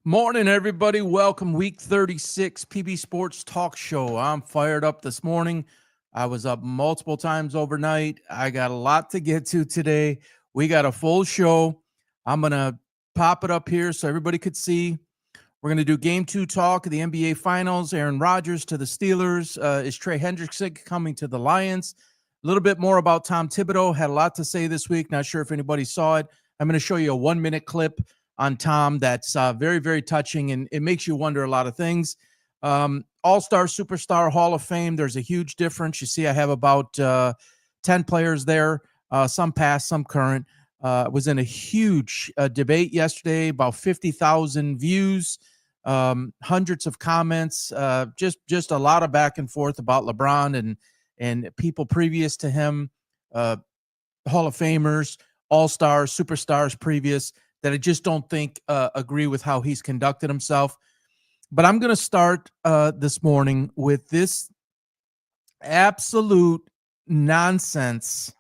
Morning, everybody. Welcome, week 36 PB Sports Talk Show. I'm fired up this morning. I was up multiple times overnight. I got a lot to get to today. We got a full show. I'm going to pop it up here so everybody could see. We're going to do game two talk of the NBA Finals. Aaron Rodgers to the Steelers. Is Trey Hendrickson coming to the Lions? A little bit more about Tom Thibodeau. Had a lot to say this week. Not sure if anybody saw it. I'm going to show you a 1-minute clip on Tom that's very, very touching, and it makes you wonder a lot of things. All-Star, Superstar, Hall of Fame, there's a huge difference. You see I have about 10 players there, some past, some current. Was in a huge debate yesterday, about 50,000 views, hundreds of comments, just a lot of back and forth about LeBron and people previous to him, Hall of Famers, All-Stars, Superstars previous, that I just don't think agree with how he's conducted himself. But I'm going to start this morning with this absolute nonsense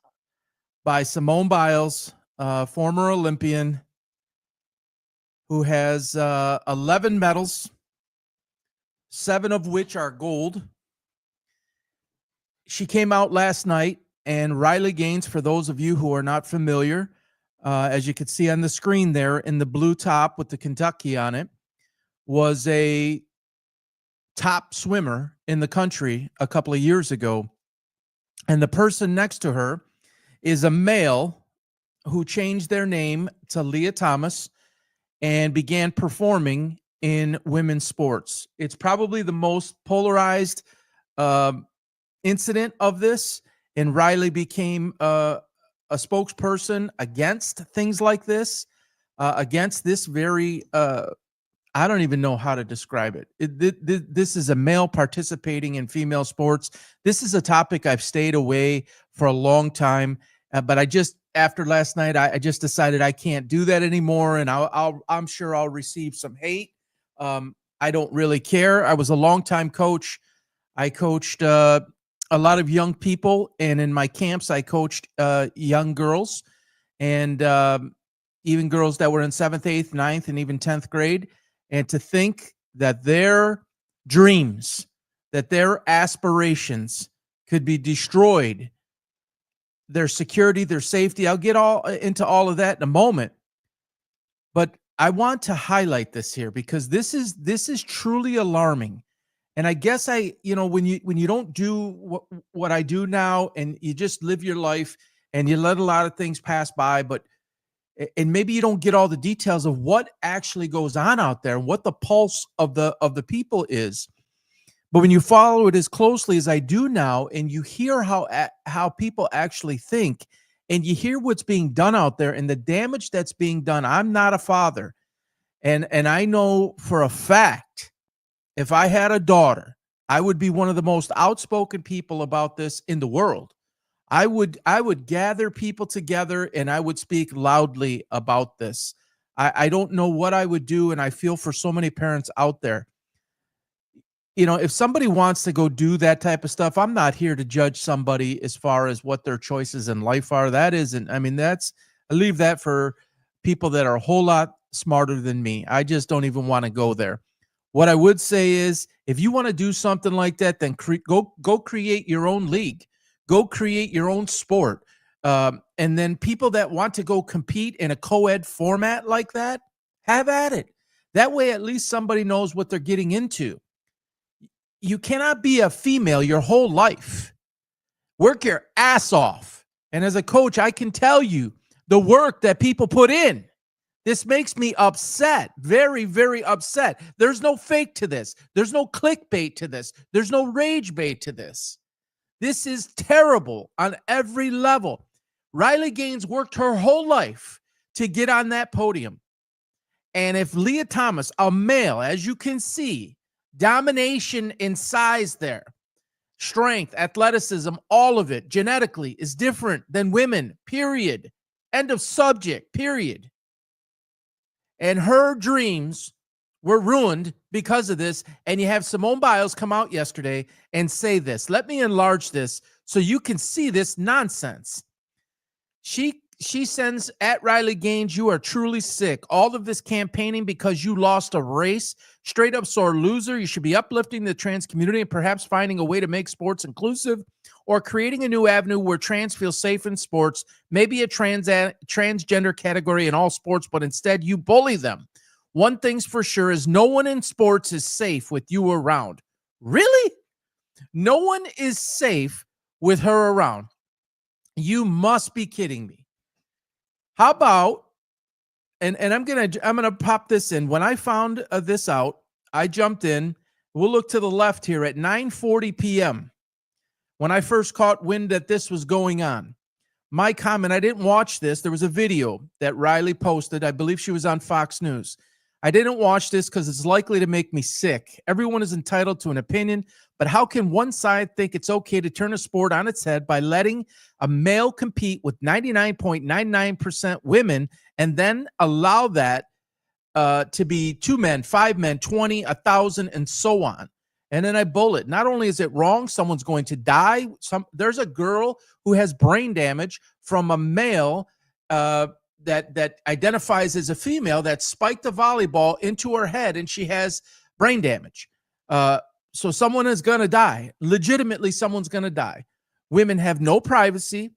by Simone Biles, former Olympian, who has 11 medals, 7 of which are gold. She came out last night, and Riley Gaines, for those of you who are not familiar, as you can see on the screen there in the blue top with the Kentucky on it, was a top swimmer in the country a couple of years ago. And the person next to her is a male who changed their name to Leah Thomas and began performing in women's sports. It's probably the most polarized incident of this, and Riley became a spokesperson against things like this, against this very, I don't even know how to describe it. This is a male participating in female sports. This is a topic I've stayed away for a long time, but after last night, I just decided I can't do that anymore, and I'm sure I'll receive some hate. I don't really care. I was a longtime coach. I coached a lot of young people, and in my camps, I coached young girls, and even girls that were in 7th, 8th, 9th, and even 10th grade. And to think that their dreams, that their aspirations could be destroyed, their security, their safety, I'll get into all of that in a moment. But I want to highlight this here because this is truly alarming. And I guess when you don't do what I do now, and you just live your life and you let a lot of things pass by, and maybe you don't get all the details of what actually goes on out there and what the pulse of the people is. But when you follow it as closely as I do now, and you hear how people actually think, and you hear what's being done out there and the damage that's being done. I'm not a father, and I know for a fact, if I had a daughter, I would be one of the most outspoken people about this in the world. I would gather people together and I would speak loudly about this. I don't know what I would do, and I feel for so many parents out there. If somebody wants to go do that type of stuff, I'm not here to judge somebody as far as what their choices in life are. I leave that for people that are a whole lot smarter than me. I just don't even want to go there. What I would say is, if you want to do something like that, then go create your own league. Go create your own sport. And then people that want to go compete in a co-ed format like that, have at it. That way, at least somebody knows what they're getting into. You cannot be a female your whole life. Work your ass off. And as a coach, I can tell you the work that people put in. This makes me upset, very, very upset. There's no fake to this. There's no clickbait to this. There's no rage bait to this. This is terrible on every level. Riley Gaines worked her whole life to get on that podium. And if Leah Thomas, a male, as you can see, domination in size there, strength, athleticism, all of it genetically is different than women, period. End of subject, period. And her dreams were ruined because of this. And you have Simone Biles come out yesterday and say this. Let me enlarge this so you can see this nonsense. She She sends at Riley Gaines, you are truly sick. All of this campaigning because you lost a race. Straight up sore loser. You should be uplifting the trans community and perhaps finding a way to make sports inclusive or creating a new avenue where trans feel safe in sports, maybe a transgender category in all sports, but instead you bully them. One thing's for sure is no one in sports is safe with you around. Really? No one is safe with her around. You must be kidding me. How about, and I'm gonna pop this in. When I found this out, I jumped in. We'll look to the left here at 9:40 p.m. when I first caught wind that this was going on. My comment, I didn't watch this. There was a video that Riley posted. I believe she was on Fox News. I didn't watch this because it's likely to make me sick. Everyone is entitled to an opinion, but how can one side think it's okay to turn a sport on its head by letting a male compete with 99.99% women and then allow that to be 2 men, 5 men, 20, 1,000, and so on? And then I bullet. Not only is it wrong, someone's going to die. There's a girl who has brain damage from a male that identifies as a female that spiked a volleyball into her head, and she has brain damage. So someone is going to die. Legitimately, someone's going to die. Women have no privacy.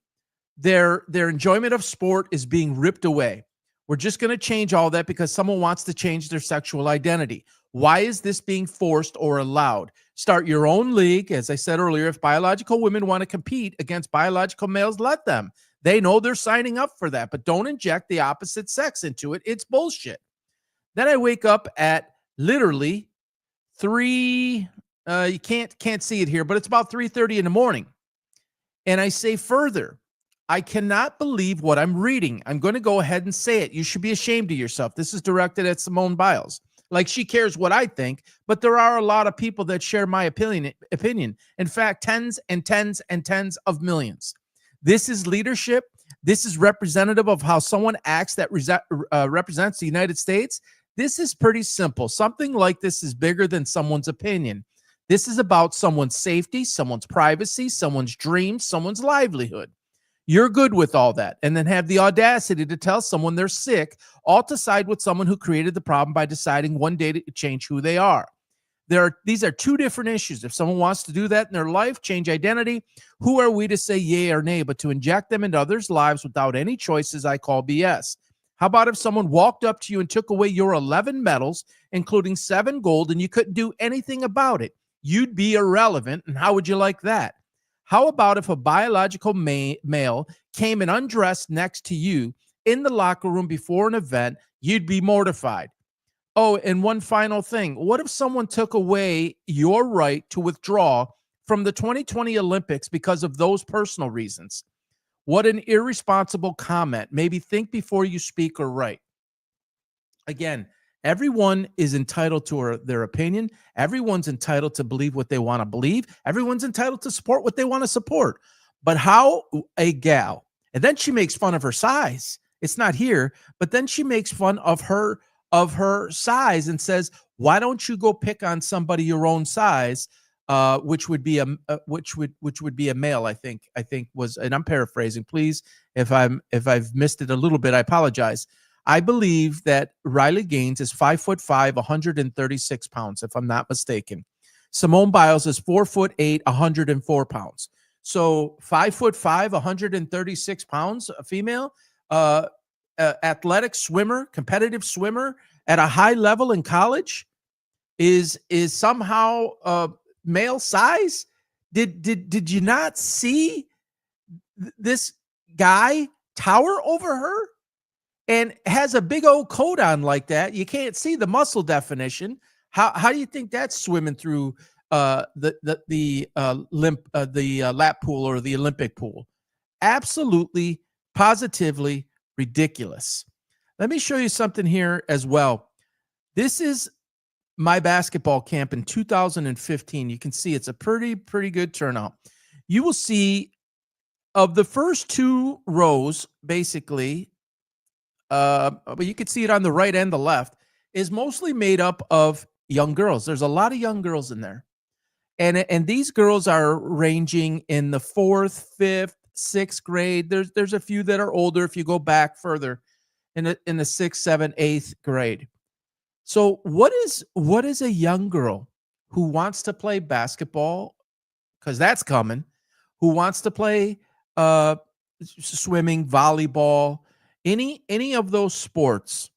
Their enjoyment of sport is being ripped away. We're just going to change all that because someone wants to change their sexual identity. Why is this being forced or allowed? Start your own league. As I said earlier, if biological women want to compete against biological males, let them. They know they're signing up for that, but don't inject the opposite sex into it. It's bullshit. Then I wake up at literally 3, you can't see it here, but it's about 3:30 in the morning. And I say further, I cannot believe what I'm reading. I'm going to go ahead and say it. You should be ashamed of yourself. This is directed at Simone Biles. Like she cares what I think, but there are a lot of people that share my opinion. In fact, tens and tens and tens of millions. This is leadership. This is representative of how someone acts that represents the United States. This is pretty simple. Something like this is bigger than someone's opinion. This is about someone's safety, someone's privacy, someone's dreams, someone's livelihood. You're good with all that, and then have the audacity to tell someone they're sick, all to side with someone who created the problem by deciding one day to change who they are. These are two different issues. If someone wants to do that in their life, change identity, who are we to say yay or nay? But to inject them into others' lives without any choices, I call BS. How about if someone walked up to you and took away your 11 medals, including 7 gold, and you couldn't do anything about it? You'd be irrelevant, and how would you like that? How about if a biological male came and undressed next to you in the locker room before an event? You'd be mortified. Oh, and one final thing. What if someone took away your right to withdraw from the 2020 Olympics because of those personal reasons? What an irresponsible comment. Maybe think before you speak or write. Again, everyone is entitled to their opinion. Everyone's entitled to believe what they want to believe. Everyone's entitled to support what they want to support. But how a gal, and then she makes fun of her size. It's not here, but then she makes fun of her size and says, why don't you go pick on somebody your own size, which would be a male, I think was, and I'm paraphrasing, please, if I've missed it a little bit, I apologize. I believe that Riley Gaines is 5'5", 136 pounds, if I'm not mistaken. Simone Biles is 4'8", 104 pounds. So 5'5", 136 pounds, a female, athletic swimmer, competitive swimmer at a high level in college is somehow male size. Did you not see this guy tower over her and has a big old coat on like that? You can't see the muscle definition. How do you think that's swimming through the lap pool or the Olympic pool? Absolutely, positively ridiculous. Let me show you something here as well. This is my basketball camp in 2015. You can see it's a pretty good turnout. You will see of the first 2 rows, basically, but you can see it on the right and the left, is mostly made up of young girls. There's a lot of young girls in there. And these girls are ranging in the 4th, 5th, sixth grade. There's a few that are older if you go back further in the sixth, seventh, eighth grade. So what is a young girl who wants to play basketball, because that's coming, who wants to play uh swimming, volleyball, any of those sports,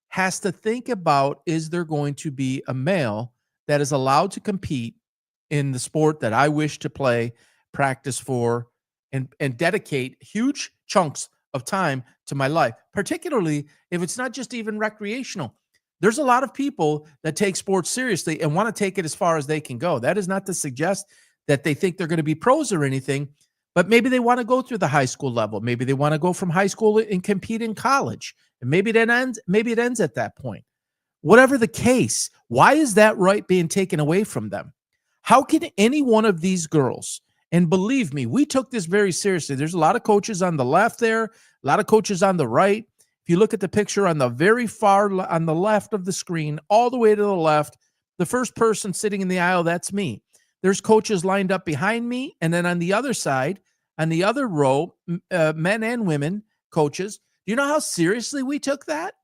has to think about, is there going to be a male that is allowed to compete in the sport that I wish to play, practice for, and dedicate huge chunks of time to my life, particularly if it's not just even recreational. There's a lot of people that take sports seriously and want to take it as far as they can go. That is not to suggest that they think they're going to be pros or anything, but maybe they want to go through the high school level. Maybe they want to go from high school and compete in college. And maybe it ends at that point. Whatever the case, why is that right being taken away from them? How can any one of these girls, and believe me, we took this very seriously. There's a lot of coaches on the left there, a lot of coaches on the right. If you look at the picture on the very far on the left of the screen, all the way to the left, the first person sitting in the aisle, that's me. There's coaches lined up behind me, and then on the other side, on the other row, men and women coaches. Do you know how seriously we took that?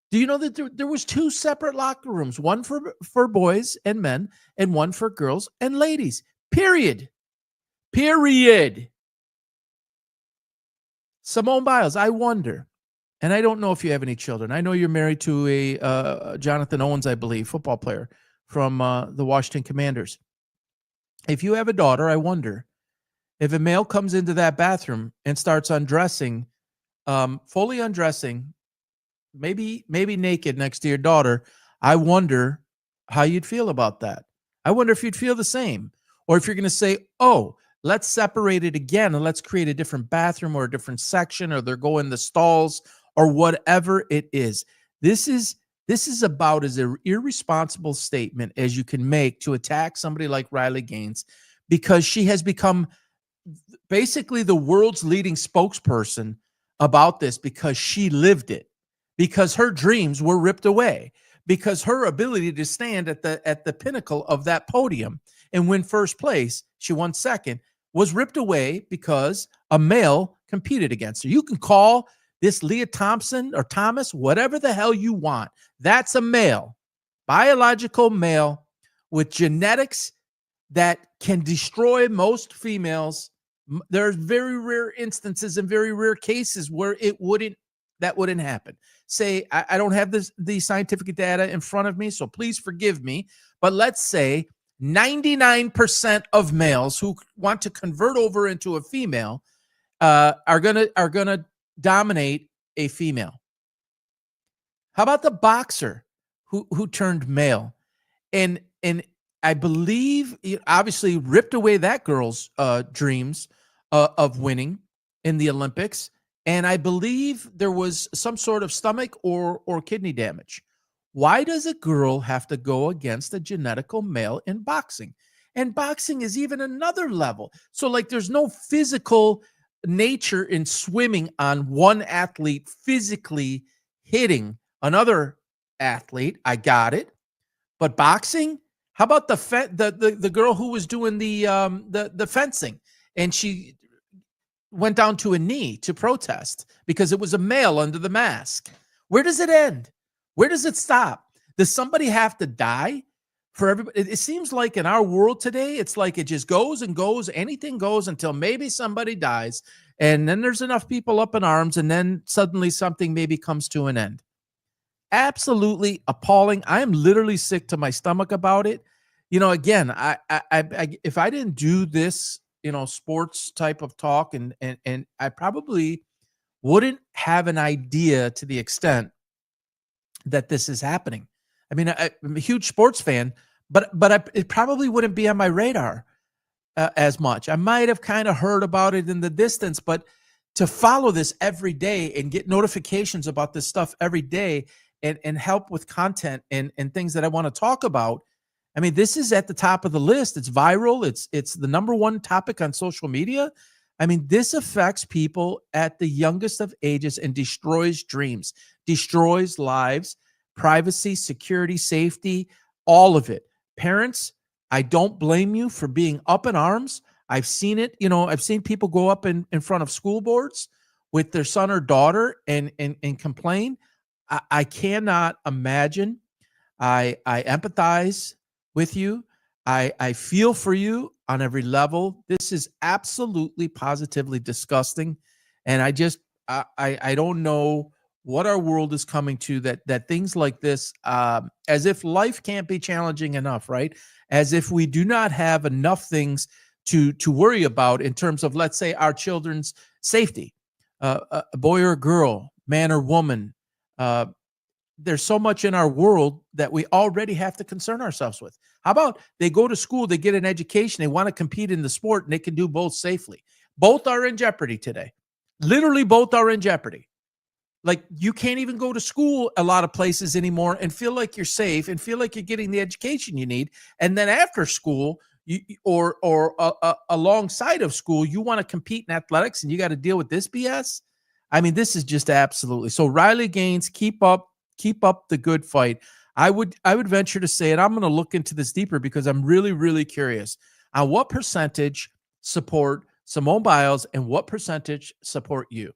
Do you know that there was two separate locker rooms, one for boys and men and one for girls and ladies, period. Period. Simone Biles, I wonder, and I don't know if you have any children. I know you're married to a Jonathan Owens, I believe, football player from the Washington Commanders. If you have a daughter, I wonder if a male comes into that bathroom and starts undressing, fully undressing, maybe naked next to your daughter, I wonder how you'd feel about that. I wonder if you'd feel the same, or if you're going to say, oh, let's separate it again and let's create a different bathroom or a different section, or they're going the stalls or whatever it is. This is about as an irresponsible statement as you can make to attack somebody like Riley Gaines, because she has become basically the world's leading spokesperson about this, because she lived it, because her dreams were ripped away, because her ability to stand at the pinnacle of that podium and win first place, she won second, was ripped away because a male competed against her. You can call this Leah Thompson or Thomas, whatever the hell you want. That's a male, biological male with genetics that can destroy most females. There's very rare instances and very rare cases where that wouldn't happen. Say, I don't have the scientific data in front of me, so please forgive me. But let's say 99% of males who want to convert over into a female are gonna dominate a female. How about the boxer who turned male and I believe obviously ripped away that girl's dreams of winning in the Olympics, and I believe there was some sort of stomach or kidney damage. Why does a girl have to go against a genetical male in boxing? And boxing is even another level. So like there's no physical nature in swimming on one athlete physically hitting another athlete. I got it. But boxing, how about the girl who was doing the fencing, and she went down to a knee to protest because it was a male under the mask? Where does it end? Where does it stop? Does somebody have to die for everybody? It seems like in our world today, it's like it just goes and goes. Anything goes until maybe somebody dies. And then there's enough people up in arms. And then suddenly something maybe comes to an end. Absolutely appalling. I am literally sick to my stomach about it. You know, again, I if I didn't do this, sports type of talk, and I probably wouldn't have an idea to the extent that this is happening. I mean, I'm a huge sports fan, but it probably wouldn't be on my radar as much. I might have kind of heard about it in the distance, but to follow this every day and get notifications about this stuff every day and help with content and things that I want to talk about. I mean, this is at the top of the list. It's viral. It's the number one topic on social media. I mean, this affects people at the youngest of ages and destroys dreams, destroys lives, privacy, security, safety, all of it. Parents, I don't blame you for being up in arms. I've seen it. I've seen people go up in front of school boards with their son or daughter and complain. I cannot imagine. I empathize with you. I feel for you on every level. This is absolutely positively disgusting. And I don't know what our world is coming to, that things like this, as if life can't be challenging enough, right? As if we do not have enough things to worry about in terms of, let's say, our children's safety, a boy or a girl, man or woman. There's so much in our world that we already have to concern ourselves with. How about they go to school, they get an education, they want to compete in the sport, and they can do both safely? Both are in jeopardy today. Literally, both are in jeopardy. Like, you can't even go to school a lot of places anymore and feel like you're safe and feel like you're getting the education you need. And then after school, or alongside of school, you want to compete in athletics and you got to deal with this BS. I mean, this is just absolutely. So Riley Gaines, keep up the good fight. I would venture to say, and I'm going to look into this deeper because I'm really, really curious on what percentage support Simone Biles and what percentage support you.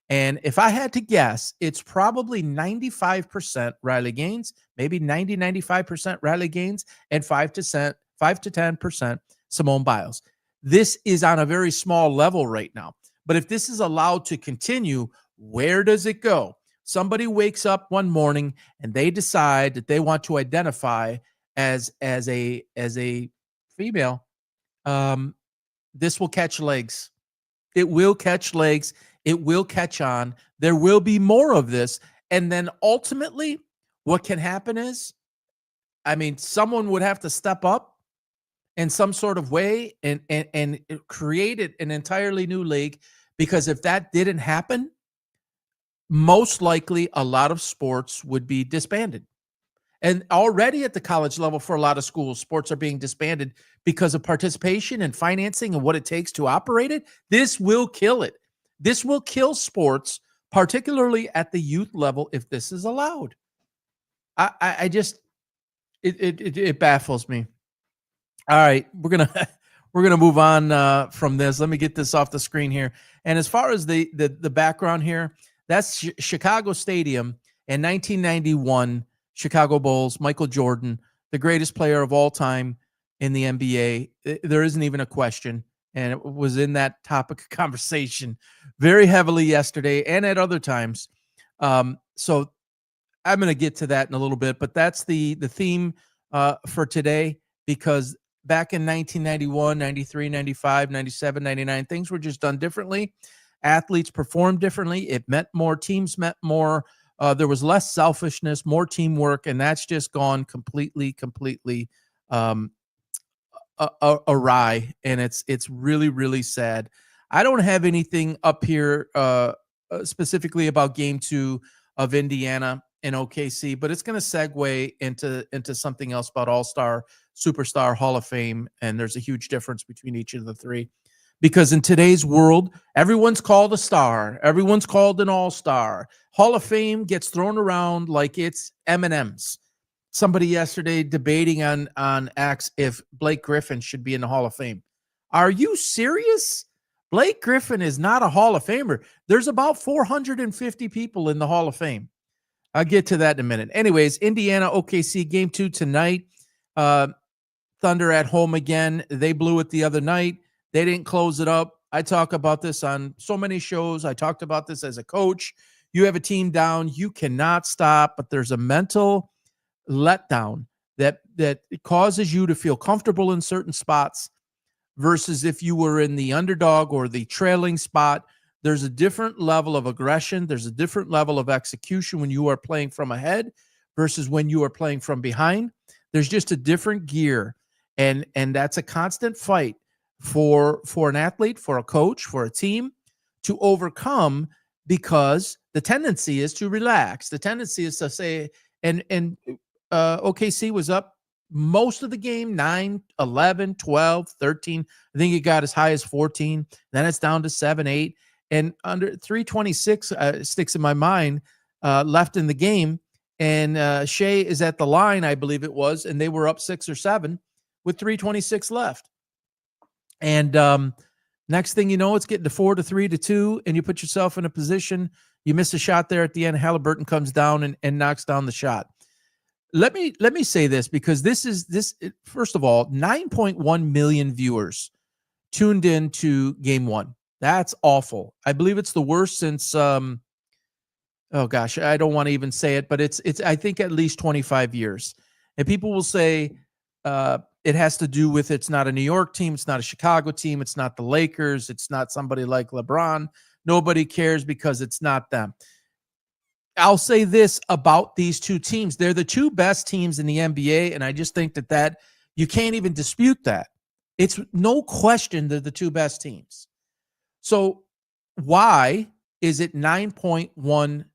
And if I had to guess, it's probably 95% Riley Gaines, maybe 95% Riley Gaines, and 5 to 10% Simone Biles. This is on a very small level right now. But if this is allowed to continue, where does it go? Somebody wakes up one morning and they decide that they want to identify as a female. This will catch legs. It will catch legs. It will catch on. There will be more of this. And then ultimately, what can happen is, I mean, someone would have to step up in some sort of way and create an entirely new league. Because if that didn't happen, most likely a lot of sports would be disbanded. And already at the college level, for a lot of schools, sports are being disbanded because of participation and financing and what it takes to operate it. This will kill it. This will kill sports, particularly at the youth level, if this is allowed. I just, it baffles me. All right, we're gonna move on from this. Let me get this off the screen here. And as far as the background here, that's Chicago Stadium in 1991. Chicago Bulls, Michael Jordan, the greatest player of all time in the NBA. There isn't even a question. And it was in that topic of conversation very heavily yesterday and at other times. So I'm going to get to that in a little bit, but that's the theme for today, because back in 1991, 93, 95, 97, 99, things were just done differently. Athletes performed differently. It meant more. Teams meant more. There was less selfishness, more teamwork, and that's just gone completely awry, and it's really, really sad. I don't have anything up here specifically about Game 2 of Indiana and OKC, but it's going to segue into something else about All-Star, Superstar, Hall of Fame, and there's a huge difference between each of the three. Because in today's world, everyone's called a star. Everyone's called an all-star. Hall of Fame gets thrown around like it's M&Ms. Somebody yesterday debating on X if Blake Griffin should be in the Hall of Fame. Are you serious? Blake Griffin is not a Hall of Famer. There's about 450 people in the Hall of Fame. I'll get to that in a minute. Anyways, Indiana, OKC, Game 2 tonight. Thunder at home again. They blew it the other night. They didn't close it up. I talk about this on so many shows. I talked about this as a coach. You have a team down, you cannot stop, but there's a mental letdown that causes you to feel comfortable in certain spots versus if you were in the underdog or the trailing spot. There's a different level of aggression. There's a different level of execution when you are playing from ahead versus when you are playing from behind. There's just a different gear, and that's a constant fight for an athlete, for a coach, for a team to overcome, because the tendency is to relax. The tendency is to say, and OKC was up most of the game, 9, 11, 12, 13. I think it got as high as 14. Then it's down to 7, 8. And under 3:26 sticks in my mind left in the game. And Shea is at the line, I believe it was, and they were up 6 or 7 with 3:26 left. And next thing you know, it's getting to 4-3 to 2, and you put yourself in a position. You miss a shot there at the end. Halliburton comes down and knocks down the shot. Let me say this, because first of all, 9.1 million viewers tuned in to game one. That's awful. I believe it's the worst since oh gosh, I don't want to even say it, but it's I think at least 25 years. And people will say it has to do with it's not a New York team, it's not a Chicago team, it's not the Lakers, it's not somebody like LeBron. Nobody cares because it's not them. I'll say this about these two teams. They're the two best teams in the NBA, and I just think that you can't even dispute that. It's no question they're the two best teams. So why is it 9.1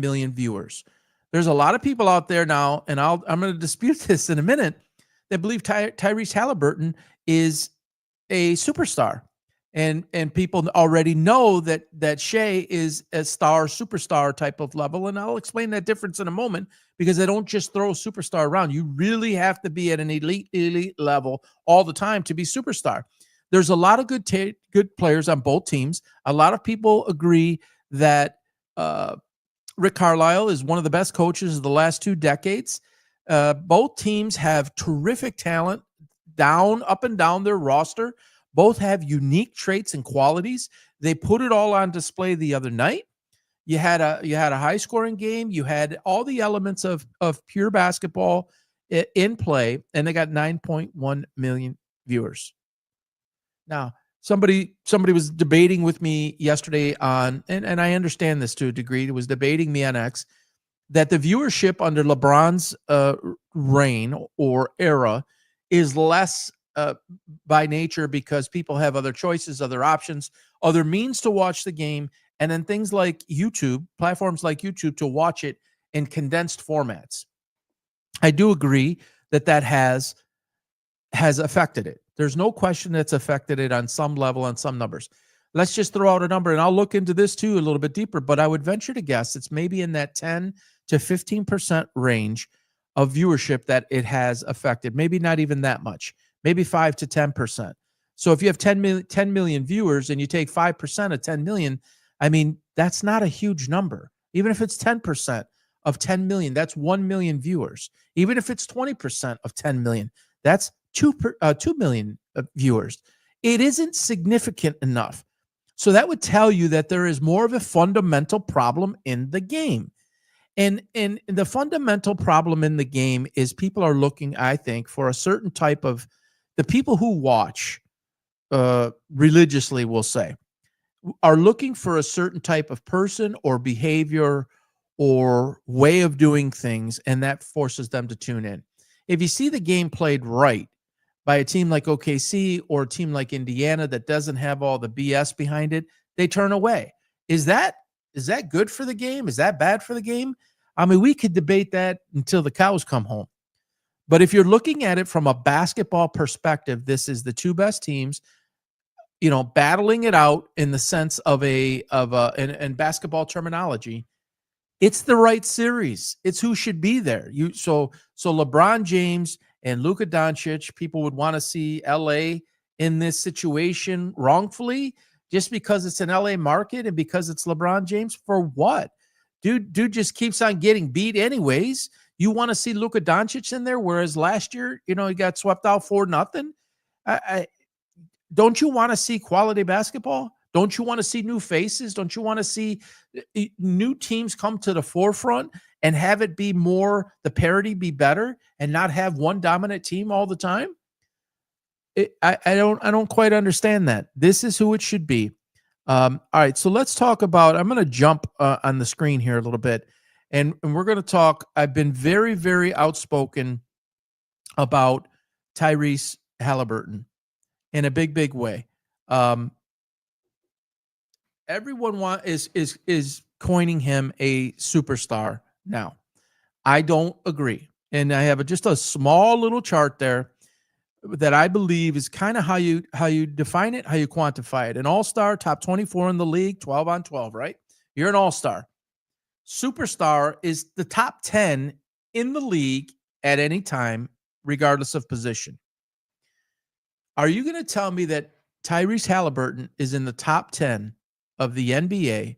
million viewers? There's a lot of people out there now, and I'm going to dispute this in a minute, that believe Tyrese Halliburton is a superstar. And people already know that Shea is a superstar type of level. And I'll explain that difference in a moment, because they don't just throw superstar around. You really have to be at an elite level all the time to be superstar. There's a lot of good players on both teams. A lot of people agree that Rick Carlisle is one of the best coaches of the last 2 decades. Both teams have terrific talent up and down their roster. Both have unique traits and qualities. They put it all on display the other night. You had a high scoring game. You had all the elements of pure basketball in play, and they got 9.1 million viewers. Now, somebody was debating with me yesterday on, and I understand this to a degree, was debating me on X, that the viewership under LeBron's reign or era is less by nature, because people have other choices, other options, other means to watch the game, and then things like YouTube, platforms like YouTube, to watch it in condensed formats. I do agree that has affected it. There's no question that's affected it on some level, on some numbers. Let's just throw out a number, and I'll look into this too a little bit deeper, but I would venture to guess it's maybe in that 10 to 15% range of viewership that it has affected. Maybe not even that much. Maybe 5 to 10%. So if you have 10 million viewers and you take 5% of 10 million, I mean, that's not a huge number. Even if it's 10% of 10 million, that's 1 million viewers. Even if it's 20% of 10 million, that's 2 million viewers. It isn't significant enough. So that would tell you that there is more of a fundamental problem in the game. And the fundamental problem in the game is people are looking, I think, for a certain type of, the people who watch religiously, we'll say, are looking for a certain type of person or behavior or way of doing things, and that forces them to tune in. If you see the game played right by a team like OKC or a team like Indiana that doesn't have all the BS behind it, they turn away. Is that good for the game? Is that bad for the game? I mean, we could debate that until the cows come home. But if you're looking at it from a basketball perspective, this is the two best teams, battling it out in the sense of in basketball terminology. It's the right series. It's who should be there. So LeBron James and Luka Doncic, people would want to see LA in this situation wrongfully just because it's an LA market and because it's LeBron James. For what? Dude just keeps on getting beat anyways. You want to see Luka Doncic in there, whereas last year, he got swept out 4-0. Don't you want to see quality basketball? Don't you want to see new faces? Don't you want to see new teams come to the forefront and have it be more, the parity be better, and not have one dominant team all the time? I don't quite understand that. This is who it should be. All right, so let's talk about, I'm going to jump on the screen here a little bit, and we're going to talk. I've been very, very outspoken about Tyrese Halliburton in a big, big way. Everyone is coining him a superstar now. I don't agree, and I have just a small little chart there that I believe is kind of how you define it, how you quantify it. An all-star, top 24 in the league, 12 on 12, right? You're an all-star. Superstar is the top 10 in the league at any time, regardless of position. Are you going to tell me that Tyrese Halliburton is in the top 10 of the NBA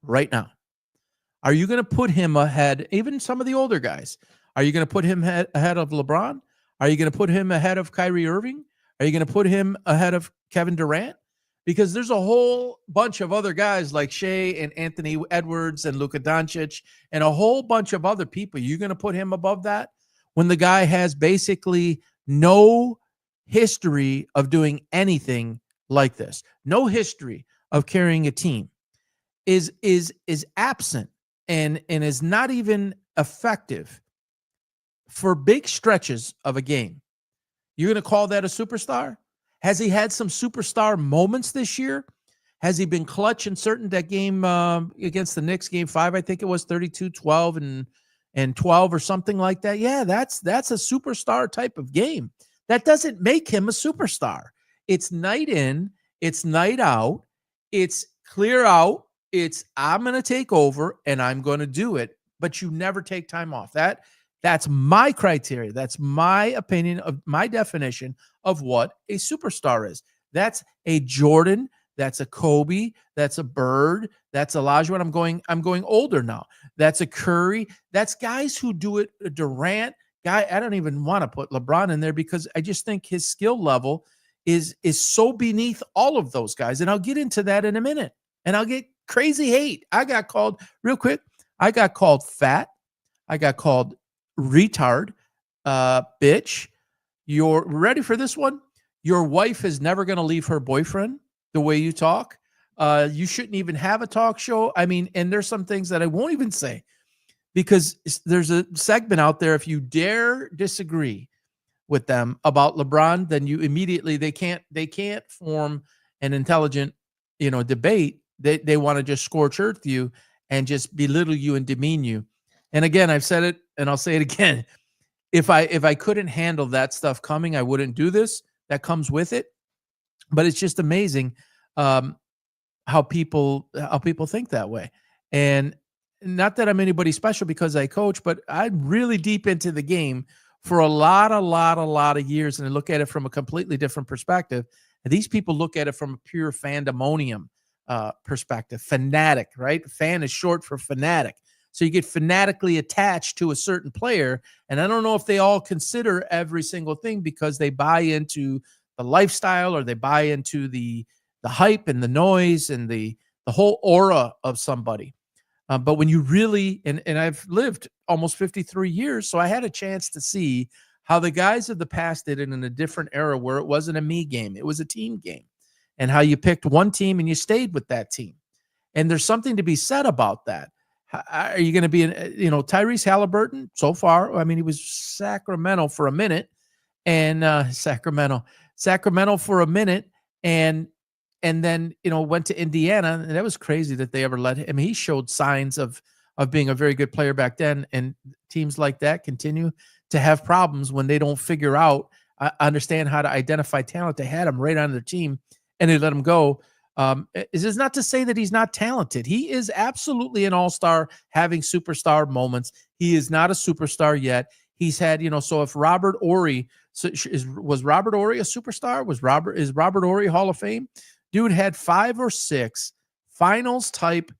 right now? Are you going to put him ahead, even some of the older guys? Are you going to put him ahead of LeBron? Are you going to put him ahead of Kyrie Irving? Are you going to put him ahead of Kevin Durant? Because there's a whole bunch of other guys like Shea and Anthony Edwards and Luka Doncic and a whole bunch of other people. You're going to put him above that when the guy has basically no history of doing anything like this, no history of carrying a team, is absent and is not even effective for big stretches of a game. You're going to call that a superstar? Has he had some superstar moments this year? Has he been clutch in certain that game against the Knicks, game 5, I think it was 32-12 and 12 or something like that? Yeah, that's a superstar type of game. That doesn't make him a superstar. It's night in, it's night out, it's clear out, it's I'm going to take over and I'm going to do it, but you never take time off. That's my criteria. That's my opinion of my definition of what a superstar is. That's a Jordan, that's a Kobe, that's a Bird, that's Olajuwon. I'm going older now. That's a Curry. That's guys who do it. A Durant guy. I don't even want to put LeBron in there because I just think his skill level is so beneath all of those guys. And I'll get into that in a minute. And I'll get crazy hate. I got called real quick. I got called fat. I got called retard, bitch. You're ready for this one? Your wife is never going to leave her boyfriend the way you talk. You shouldn't even have a talk show. I mean, and there's some things that I won't even say because there's a segment out there. If you dare disagree with them about LeBron, then you immediately, they can't form an intelligent, debate. They want to just scorch earth you and just belittle you and demean you. And again, I've said it and I'll say it again. If I couldn't handle that stuff coming, I wouldn't do this. That comes with it. But it's just amazing how people think that way. And not that I'm anybody special because I coach, but I'm really deep into the game for a lot of years, and I look at it from a completely different perspective. And these people look at it from a pure fandemonium perspective. Fanatic, right? Fan is short for fanatic. So you get fanatically attached to a certain player. And I don't know if they all consider every single thing because they buy into the lifestyle or they buy into the hype and the noise and the whole aura of somebody. But when you really, and I've lived almost 53 years, so I had a chance to see how the guys of the past did it in a different era where it wasn't a me game, it was a team game, and how you picked one team and you stayed with that team. And there's something to be said about that. Are you going to be Tyrese Halliburton so far? I mean, he was Sacramento for a minute and Sacramento for a minute. And then, went to Indiana, and that was crazy that they ever let him. I mean, he showed signs of being a very good player back then. And teams like that continue to have problems when they don't figure out, understand how to identify talent. They had him right on their team and they let him go. This is not to say that he's not talented. He is absolutely an all-star, having superstar moments. He is not a superstar yet. He's had, so if Robert Horry, was Robert Horry a superstar? Is Robert Horry Hall of Fame? Dude had 5 or 6 finals type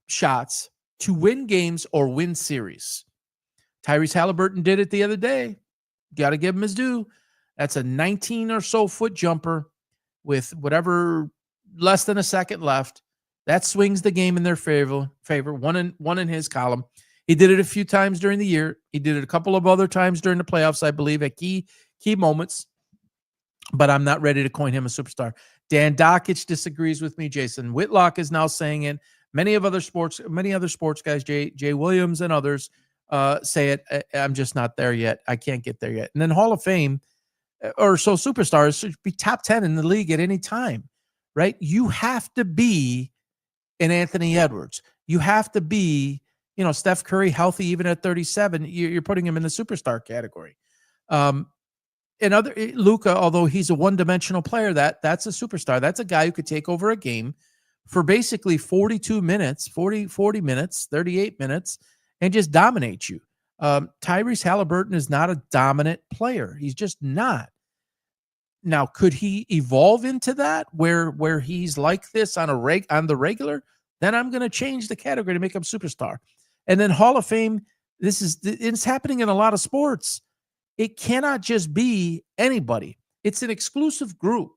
shots to win games or win series. Tyrese Halliburton did it the other day. Got to give him his due. That's a 19 or so foot jumper with whatever less than a second left. That swings the game in their favor. One in his column. He did it a few times during the year. He did it a couple of other times during the playoffs, I believe, at key moments. But I'm not ready to coin him a superstar. Dan Dockich disagrees with me. Jason Whitlock is now saying it. Many other sports guys, Jay Williams and others, say it. I'm just not there yet. I can't get there yet. And then Hall of Fame, or so superstars should be top 10 in the league at any time, right? You have to be an Anthony Edwards. You have to be, Steph Curry, healthy even at 37. You're putting him in the superstar category. And Luka, although he's a one-dimensional player, that's a superstar. That's a guy who could take over a game for basically 42 minutes, 40 minutes, 38 minutes, and just dominate you. Tyrese Halliburton is not a dominant player. He's just not. Now, could he evolve into that where he's like this on the regular? Then I'm going to change the category to make him superstar. And then Hall of Fame, it's happening in a lot of sports. It cannot just be anybody. It's an exclusive group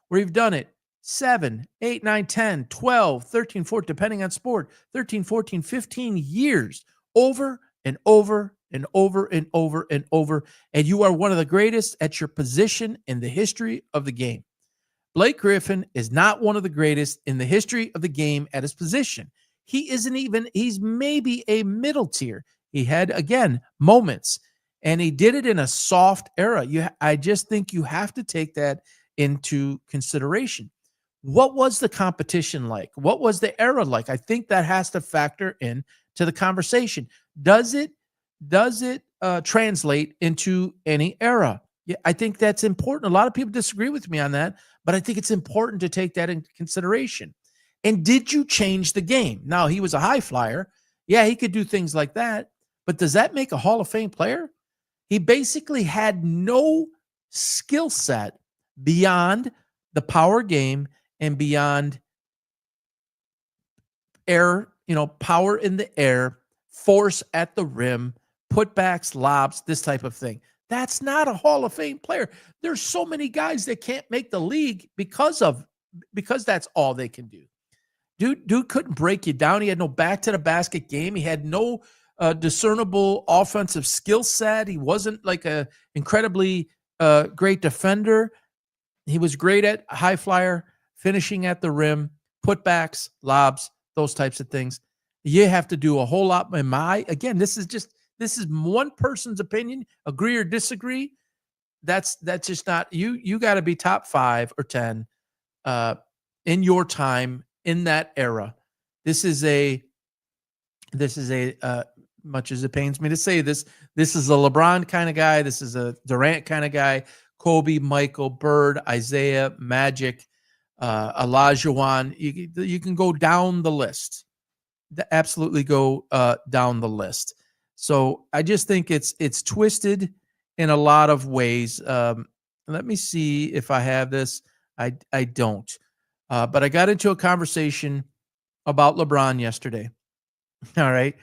where you've done it 7, 8, 9, 10, 12, 13, 14, depending on sport, 13, 14, 15 years over and over and over and over and over. And you are one of the greatest at your position in the history of the game. Blake Griffin is not one of the greatest in the history of the game at his position. He isn't even, he's maybe a middle tier. He had, again, moments, and he did it in a soft era. I just think you have to take that into consideration. What was the competition like? What was the era like? I think that has to factor in to the conversation. Does it translate into any era? Yeah, I think that's important. A lot of people disagree with me on that, but I think it's important to take that into consideration. And did you change the game? Now, he was a high flyer. Yeah, he could do things like that, but does that make a Hall of Fame player? He basically had no skill set beyond the power game and beyond air, power in the air, force at the rim, putbacks, lobs, this type of thing. That's not a Hall of Fame player. There's so many guys that can't make the league because that's all they can do. Dude couldn't break you down. He had no back to the basket game. He had no discernible offensive skill set. He wasn't like a incredibly great defender. He was great at high flyer, finishing at the rim, putbacks, lobs, those types of things. You have to do a whole lot. Again, this is one person's opinion. Agree or disagree. That's just not you. You got to be top 5 or 10 in your time in that era. This is a much as it pains me to say this is a LeBron kind of guy. This is a Durant kind of guy. Kobe, Michael, Bird, Isaiah, Magic, Olajuwon. You can go down the list. Absolutely go down the list. So I just think it's twisted in a lot of ways. Let me see if I have this. I don't. But I got into a conversation about LeBron yesterday. All right.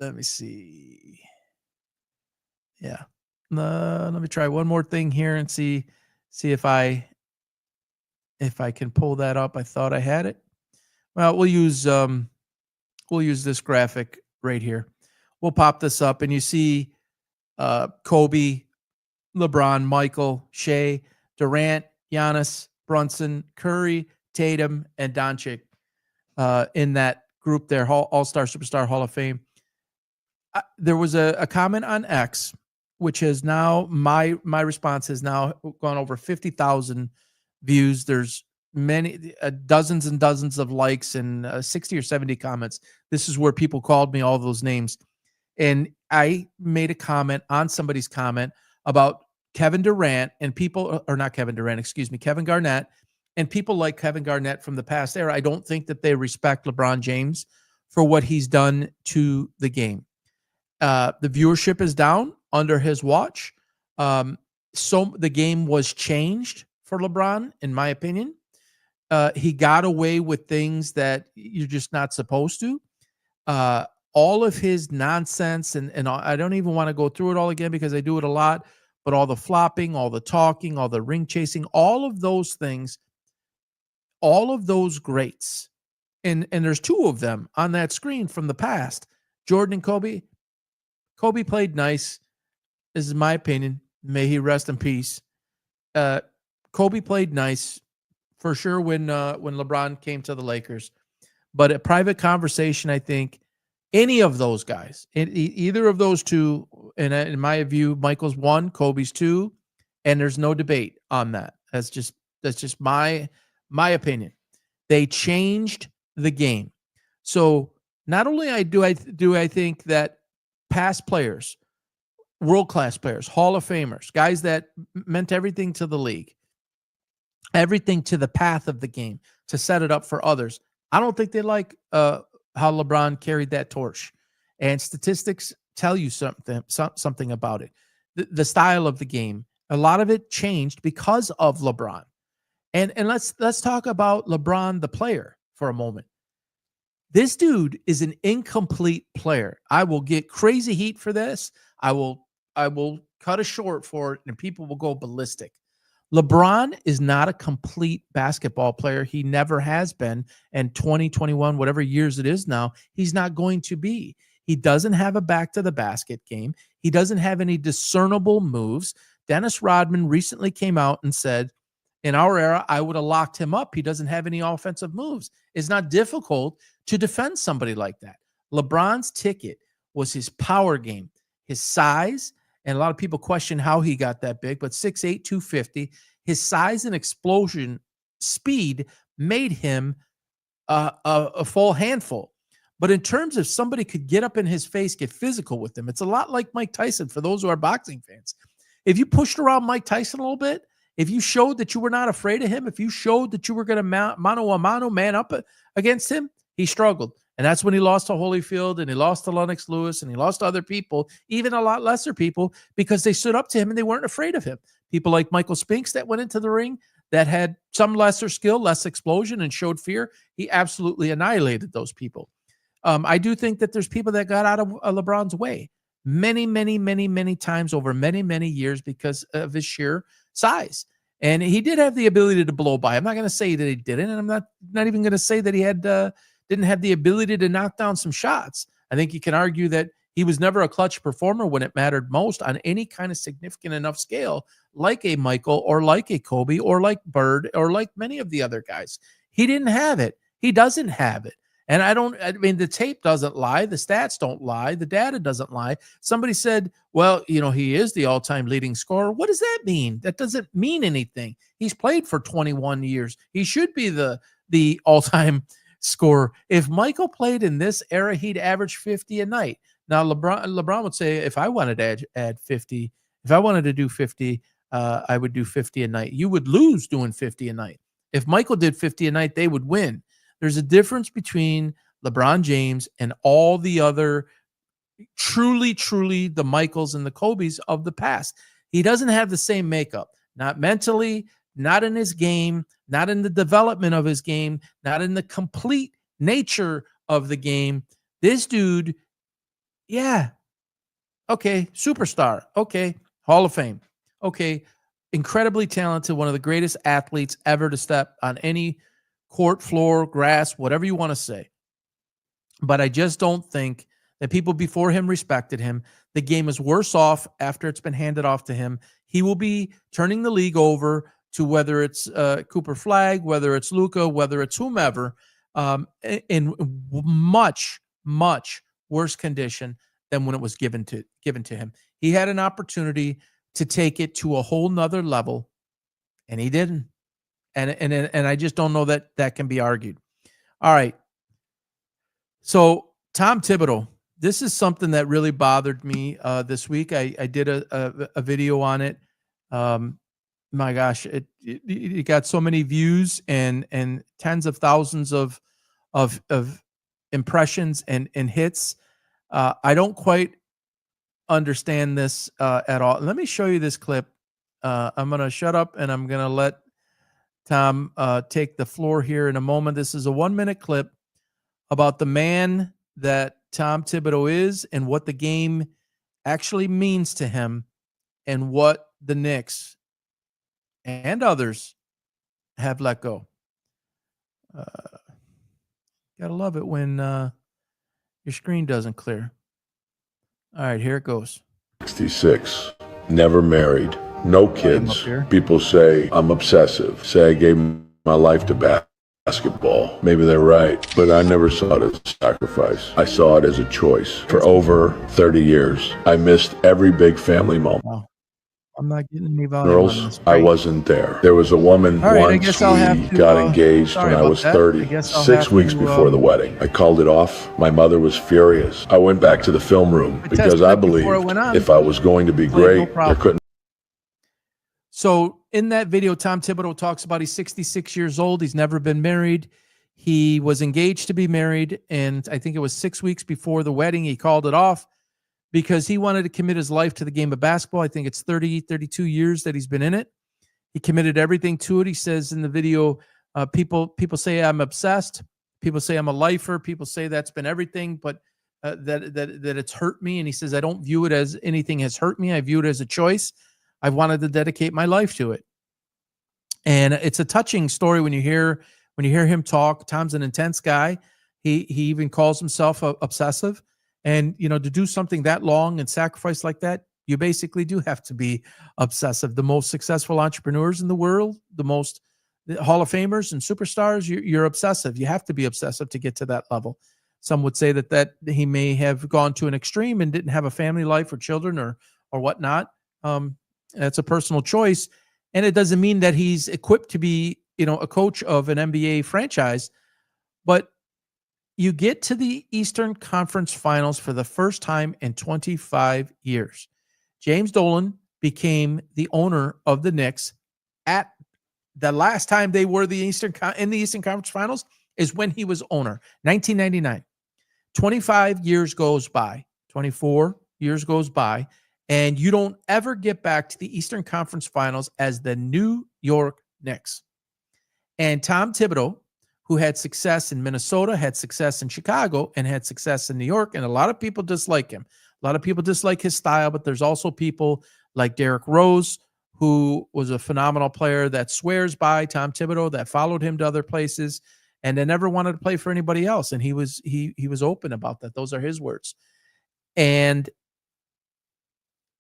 Let me see. Yeah. Let me try one more thing here and see if I can pull that up. I thought I had it. Well, we'll use this graphic right here. We'll pop this up, and you see Kobe, LeBron, Michael, Shea, Durant, Giannis, Brunson, Curry, Tatum, and Doncic in that group there, All-Star, Superstar, Hall of Fame. There was a comment on X, which has now, my response has now gone over 50,000 views. There's many dozens and dozens of likes and 60 or 70 comments. This is where people called me all those names. And I made a comment on somebody's comment about Kevin Durant and people, or not Kevin Durant, excuse me, Kevin Garnett, and people like Kevin Garnett from the past era. I don't think that they respect LeBron James for what he's done to the game. The viewership is down under his watch. So the game was changed for LeBron, in my opinion. He got away with things that you're just not supposed to. All of his nonsense, and I don't even want to go through it all again because I do it a lot, but all the flopping, all the talking, all the ring chasing, all of those things, all of those greats, and there's 2 of them on that screen from the past, Jordan and Kobe. Kobe played nice. This is my opinion. May he rest in peace. Kobe played nice for sure when LeBron came to the Lakers. But a private conversation, I think, any of those guys, either of those 2, and in my view, Michael's 1, Kobe's 2, and there's no debate on that. That's just my opinion. They changed the game. So not only do I think that past players, world-class players, Hall of Famers, guys that meant everything to the league, everything to the path of the game, to set it up for others. I don't think they like how LeBron carried that torch. And statistics tell you something about it. The style of the game, A lot of it changed because of LeBron. And let's talk about LeBron the player for a moment. This dude is an incomplete player. I will get crazy heat for this. I will cut a short for it and people will go ballistic. LeBron is not a complete basketball player. He never has been. And 2021, whatever years it is now, he's not going to be. He doesn't have a back to the basket game. He doesn't have any discernible moves. Dennis Rodman recently came out and said, in our era, I would have locked him up. He doesn't have any offensive moves. It's not difficult to defend somebody like that. LeBron's ticket was his power game, his size, and a lot of people question how he got that big, but 6'8", 250, his size and explosion speed made him a full handful. But in terms of somebody could get up in his face, get physical with him, it's a lot like Mike Tyson for those who are boxing fans. If you pushed around Mike Tyson a little bit, if you showed that you were not afraid of him, if you showed that you were going to mano a mano man up against him, he struggled. And that's when he lost to Holyfield and he lost to Lennox Lewis and he lost to other people, even a lot lesser people, because they stood up to him and they weren't afraid of him. People like Michael Spinks that went into the ring that had some lesser skill, less explosion, and showed fear. He absolutely annihilated those people. I do think that there's people that got out of LeBron's way many, many, many, many times over many, many years because of his sheer size. And he did have the ability to blow by. I'm not going to say that he didn't, and I'm not even going to say that he had didn't have the ability to knock down some shots. I think you can argue that he was never a clutch performer when it mattered most on any kind of significant enough scale, like a Michael or like a Kobe or like Bird or like many of the other guys. He didn't have it. He doesn't have it. And I mean, the tape doesn't lie. The stats don't lie. The data doesn't lie. Somebody said, well, he is the all-time leading scorer. What does that mean? That doesn't mean anything. He's played for 21 years. He should be the all-time scorer. If Michael played in this era, he'd average 50 a night. Now, LeBron would say, if I wanted to add 50, if I wanted to do 50, I would do 50 a night. You would lose doing 50 a night. If Michael did 50 a night, they would win. There's a difference between LeBron James and all the other truly, truly the Michaels and the Kobes of the past. He doesn't have the same makeup, not mentally, not in his game, not in the development of his game, not in the complete nature of the game. This dude, yeah, okay, superstar, okay, Hall of Fame, okay, incredibly talented, one of the greatest athletes ever to step on any court, floor, grass, whatever you want to say. But I just don't think that people before him respected him. The game is worse off after it's been handed off to him. He will be turning the league over to whether it's Cooper Flagg, whether it's Luka, whether it's whomever, in much, much worse condition than when it was given to him. He had an opportunity to take it to a whole nother level, and he didn't. And I just don't know that that can be argued. All right. So Tom Thibodeau, this is something that really bothered me this week. I did a video on it. My gosh, it got so many views and tens of thousands of impressions and hits. I don't quite understand this at all. Let me show you this clip. I'm going to shut up and I'm going to let Tom take the floor here in a moment. This is a 1-minute clip about the man that Tom Thibodeau is and what the game actually means to him and what the Knicks and others have let go. Gotta love it when your screen doesn't clear. All right, here it goes. 66, never married, no kids. People say I'm obsessive, say I gave my life to basketball. Maybe they're right, but I never saw it as a sacrifice. I saw it as a choice. For over 30 years, I missed every big family moment. Wow. I'm not getting any volume. Girls, I wasn't there. There was a woman once we got engaged when I was 30, 6 weeks before the wedding. I called it off. My mother was furious. I went back to the film room because I believed if I was going to be great, there couldn't. So in that video, Tom Thibodeau talks about he's 66 years old. He's never been married. He was engaged to be married, and I think it was 6 weeks before the wedding. He called it off because he wanted to commit his life to the game of basketball. I think it's 32 years that he's been in it. He committed everything to it. He says in the video, people say I'm obsessed. People say I'm a lifer. People say that's been everything, but that it's hurt me. And he says, I don't view it as anything has hurt me. I view it as a choice. I've wanted to dedicate my life to it. And it's a touching story when you hear him talk. Tom's an intense guy. He even calls himself obsessive. And, to do something that long and sacrifice like that, you basically do have to be obsessive. The most successful entrepreneurs in the world, the Hall of Famers and superstars, you're obsessive. You have to be obsessive to get to that level. Some would say that he may have gone to an extreme and didn't have a family life or children or whatnot. That's a personal choice. And it doesn't mean that he's equipped to be, a coach of an NBA franchise. But you get to the Eastern Conference Finals for the first time in 25 years. James Dolan became the owner of the Knicks. At the last time they were in the Eastern Conference Finals is when he was owner, 1999. 25 years goes by, 24 years goes by, and you don't ever get back to the Eastern Conference Finals as the New York Knicks. And Tom Thibodeau, who had success in Minnesota, had success in Chicago, and had success in New York, and a lot of people dislike him. A lot of people dislike his style, but there's also people like Derrick Rose, who was a phenomenal player that swears by Tom Thibodeau, that followed him to other places, and then never wanted to play for anybody else. And he was open about that. Those are his words. And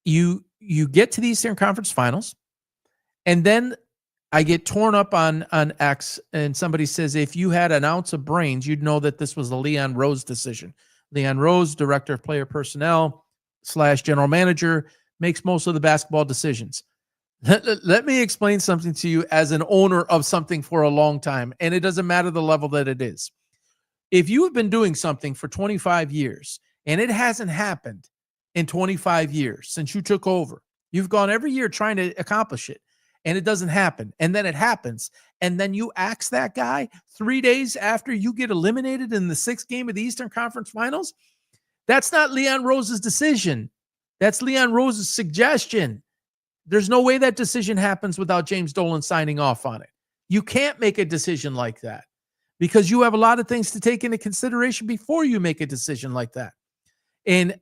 you get to the Eastern Conference Finals, and then I get torn up on X, and somebody says, if you had an ounce of brains, you'd know that this was the Leon Rose decision. Leon Rose, director of player personnel / general manager, makes most of the basketball decisions. Let me explain something to you as an owner of something for a long time, and it doesn't matter the level that it is. If you have been doing something for 25 years and it hasn't happened in 25 years since you took over, you've gone every year trying to accomplish it, and it doesn't happen, and then it happens, and then you axe that guy 3 days after you get eliminated in the 6th game of the Eastern Conference Finals, that's not Leon Rose's decision. That's Leon Rose's suggestion. There's no way that decision happens without James Dolan signing off on it. You can't make a decision like that because you have a lot of things to take into consideration before you make a decision like that. And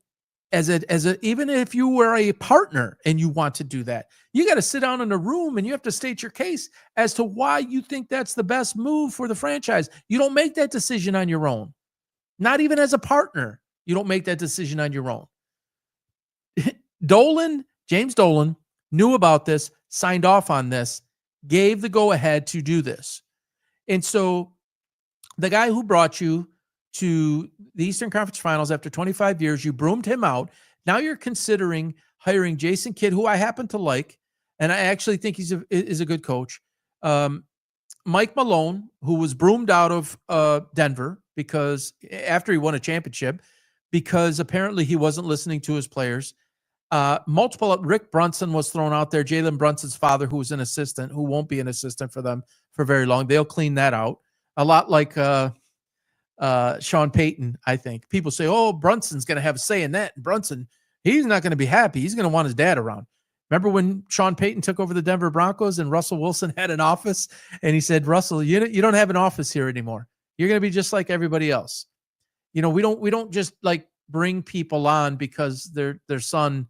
even if you were a partner and you want to do that, you got to sit down in a room and you have to state your case as to why you think that's the best move for the franchise. You don't make that decision on your own. Not even as a partner, you don't make that decision on your own. James Dolan knew about this, signed off on this, gave the go-ahead to do this. And so the guy who brought you to the Eastern Conference Finals after 25 years, you broomed him out. Now you're considering hiring Jason Kidd, who I happen to like, and I actually think is a good coach. Mike Malone, who was broomed out of Denver because after he won a championship, because apparently he wasn't listening to his players. Rick Brunson was thrown out there. Jalen Brunson's father, who was an assistant, who won't be an assistant for them for very long. They'll clean that out. A lot like Sean Payton, I think. People say, oh, Brunson's going to have a say in that. Brunson, he's not going to be happy. He's going to want his dad around. Remember when Sean Payton took over the Denver Broncos and Russell Wilson had an office? And he said, Russell, you don't have an office here anymore. You're going to be just like everybody else. We don't just like bring people on because their son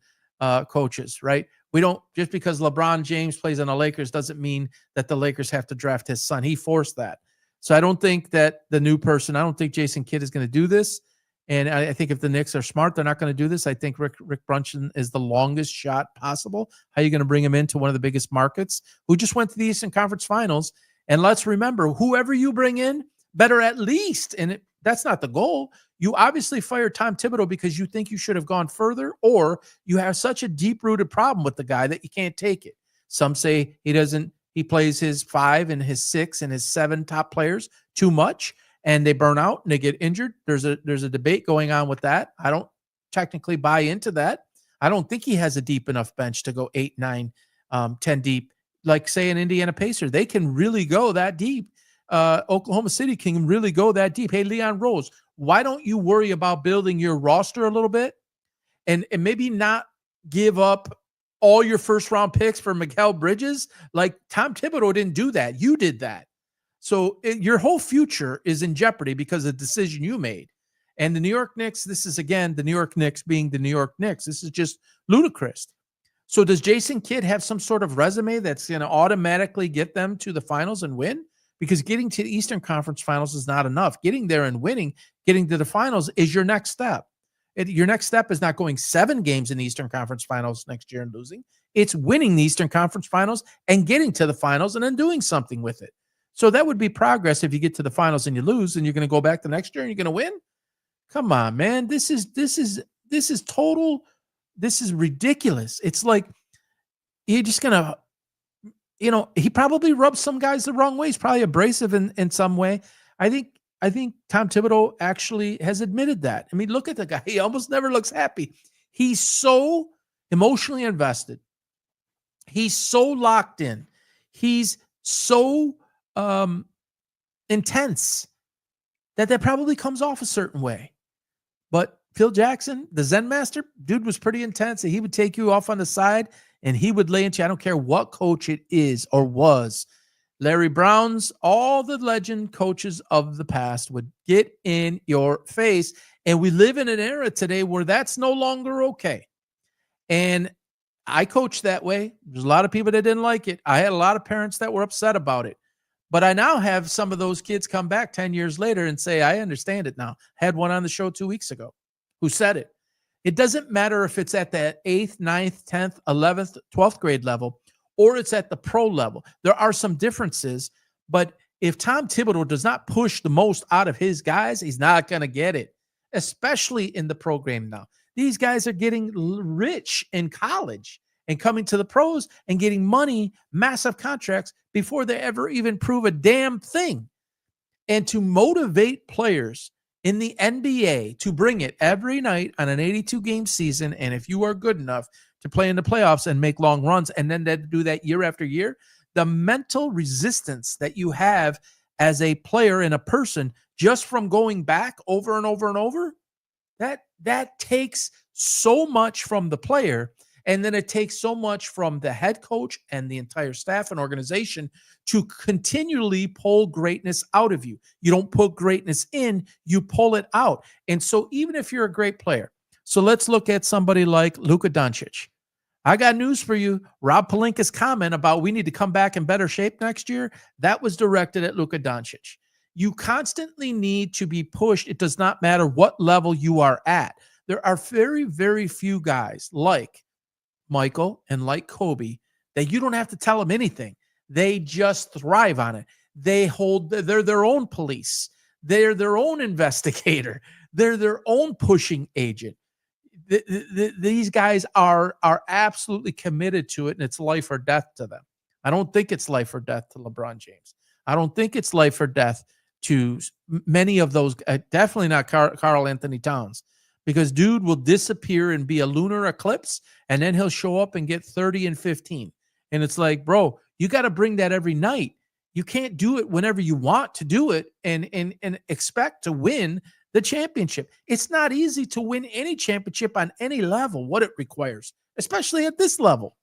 coaches, right? We don't, just because LeBron James plays on the Lakers doesn't mean that the Lakers have to draft his son. He forced that. So I don't think that I don't think Jason Kidd is going to do this. And I think if the Knicks are smart, they're not going to do this. I think Rick Brunson is the longest shot possible. How are you going to bring him into one of the biggest markets who just went to the Eastern Conference Finals? And let's remember, whoever you bring in, better at least, and that's not the goal. You obviously fired Tom Thibodeau because you think you should have gone further, or you have such a deep-rooted problem with the guy that you can't take it. Some say he plays his 5 and his 6 and his 7 top players too much, and they burn out and they get injured. There's a debate going on with that. I don't technically buy into that. I don't think he has a deep enough bench to go 8, 9, 10 deep. Like, say, an Indiana Pacer, they can really go that deep. Oklahoma City can really go that deep. Hey, Leon Rose, why don't you worry about building your roster a little bit and maybe not give up all your first round picks for Mikal Bridges. Like Tom Thibodeau didn't do that. You did that. So your whole future is in jeopardy because of the decision you made. And the New York Knicks, this is again, the New York Knicks being the New York Knicks. This is just ludicrous. So does Jason Kidd have some sort of resume that's going to automatically get them to the finals and win? Because getting to the Eastern Conference Finals is not enough. Getting there and winning, getting to the finals is your next step. Your next step is not going 7 games in the Eastern Conference Finals next year and losing. It's winning the Eastern Conference Finals and getting to the finals and then doing something with it. So that would be progress if you get to the finals and you lose and you're going to go back the next year and you're going to win. Come on, man. This is total. This is ridiculous. It's like you're just going to, he probably rubs some guys the wrong way. He's probably abrasive in some way. I think Tom Thibodeau actually has admitted that. I mean, look at the guy. He almost never looks happy. He's so emotionally invested. He's so locked in. He's so intense that probably comes off a certain way. But Phil Jackson, the Zen master, dude was pretty intense. He would take you off on the side and he would lay into you. I don't care what coach it is or was. Larry Brown's, all the legend coaches of the past would get in your face. And we live in an era today where that's no longer okay. And I coached that way. There's a lot of people that didn't like it. I had a lot of parents that were upset about it. But I now have some of those kids come back 10 years later and say, I understand it now. I had one on the show 2 weeks ago who said it. It doesn't matter if it's at that 8th, 9th, 10th, 11th, 12th grade level, or it's at the pro level. There are some differences, but if Tom Thibodeau does not push the most out of his guys, he's not going to get it, especially in the program now. These guys are getting rich in college and coming to the pros and getting money, massive contracts before they ever even prove a damn thing. And to motivate players in the NBA to bring it every night on an 82-game season, and if you are good enough to play in the playoffs and make long runs, and then to do that year after year, the mental resistance that you have as a player and a person just from going back over and over and over, that takes so much from the player. And then it takes so much from the head coach and the entire staff and organization to continually pull greatness out of you. You don't put greatness in, you pull it out. And so even if you're a great player, so let's look at somebody like Luka Doncic. I got news for you. Rob Pelinka's comment about we need to come back in better shape next year, that was directed at Luka Doncic. You constantly need to be pushed. It does not matter what level you are at. There are very, very few guys like Michael and like Kobe that you don't have to tell them anything. They just thrive on it. They're their own police. They're their own investigator. They're their own pushing agent. These guys are absolutely committed to it, and it's life or death to them. I don't think it's life or death to LeBron James. I don't think it's life or death to many of those. Definitely not Karl Anthony Towns. Because dude will disappear and be a lunar eclipse, and then he'll show up and get 30 and 15. And it's like, bro, you got to bring that every night. You can't do it whenever you want to do it and expect to win the championship. It's not easy to win any championship on any level, what it requires, especially at this level.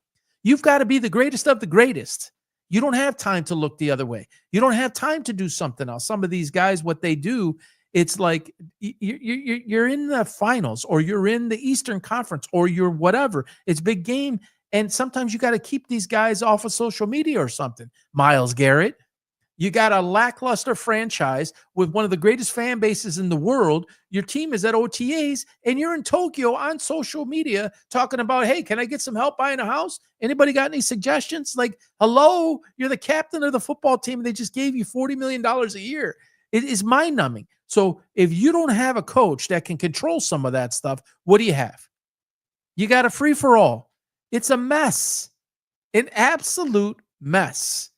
You've got to be the greatest of the greatest. You don't have time to look the other way. You don't have time to do something else. Some of these guys, what they do, it's like you're in the finals or you're in the Eastern Conference or you're whatever. It's big game. And sometimes you got to keep these guys off of social media or something. Myles Garrett, you got a lackluster franchise with one of the greatest fan bases in the world. Your team is at OTAs and you're in Tokyo on social media talking about, hey, can I get some help buying a house? Anybody got any suggestions? Like, hello, you're the captain of the football team. And they just gave you $40 million a year. It is mind numbing. So if you don't have a coach that can control some of that stuff, what do you have? You got a free for all. It's a mess, an absolute mess.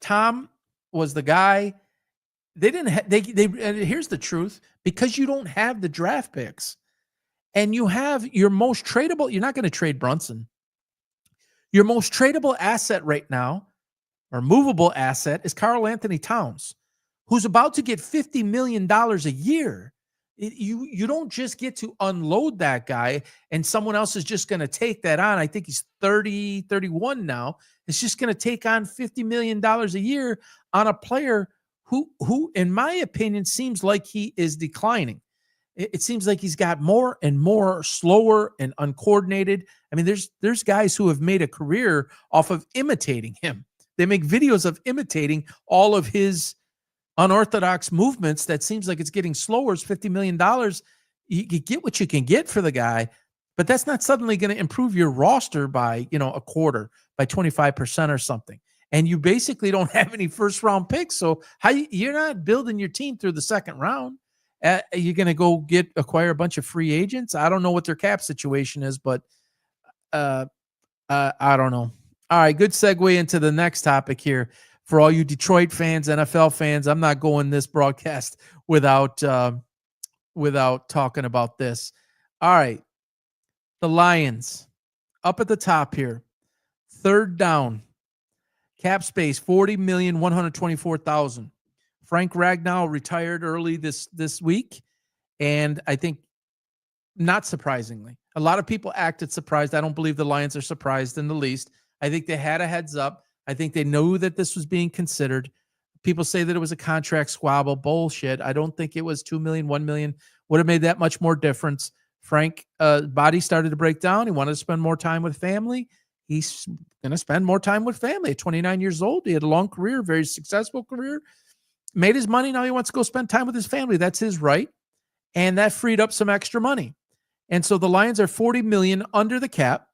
Tom was the guy. They didn't have, and here's the truth, because you don't have the draft picks and you have your most tradable, you're not going to trade Brunson. Your most tradable asset right now, or movable asset, is Karl Anthony Towns, who's about to get $50 million a year. You don't just get to unload that guy and someone else is just going to take that on. I think he's 30, 31 now. It's just going to take on $50 million a year on a player who, in my opinion, seems like he is declining. It seems like he's got more and more slower and uncoordinated. I mean, there's guys who have made a career off of imitating him. They make videos of imitating all of his unorthodox movements. That seems like it's getting slower. It's $50 million. You get what you can get for the guy, but that's not suddenly going to improve your roster by, a quarter, by 25% or something. And you basically don't have any first round picks. So you're not building your team through the second round. You're going to go acquire a bunch of free agents. I don't know what their cap situation is, but I don't know. All right, good segue into the next topic here. For all you Detroit fans, NFL fans, I'm not going this broadcast without talking about this. All right, the Lions up at the top here. Third down, cap space $40,124,000. Frank Ragnow retired early this week, and I think not surprisingly, a lot of people acted surprised. I don't believe the Lions are surprised in the least. I think they had a heads up. I think they knew that this was being considered. People say that it was a contract squabble. Bullshit. I don't think it was $2 million, $1 million. Would have made that much more difference. Frank body started to break down. He wanted to spend more time with family. He's going to spend more time with family. At 29 years old, he had a long career, very successful career, made his money. Now he wants to go spend time with his family. That's his right. And that freed up some extra money. And so the Lions are $40 million under the cap.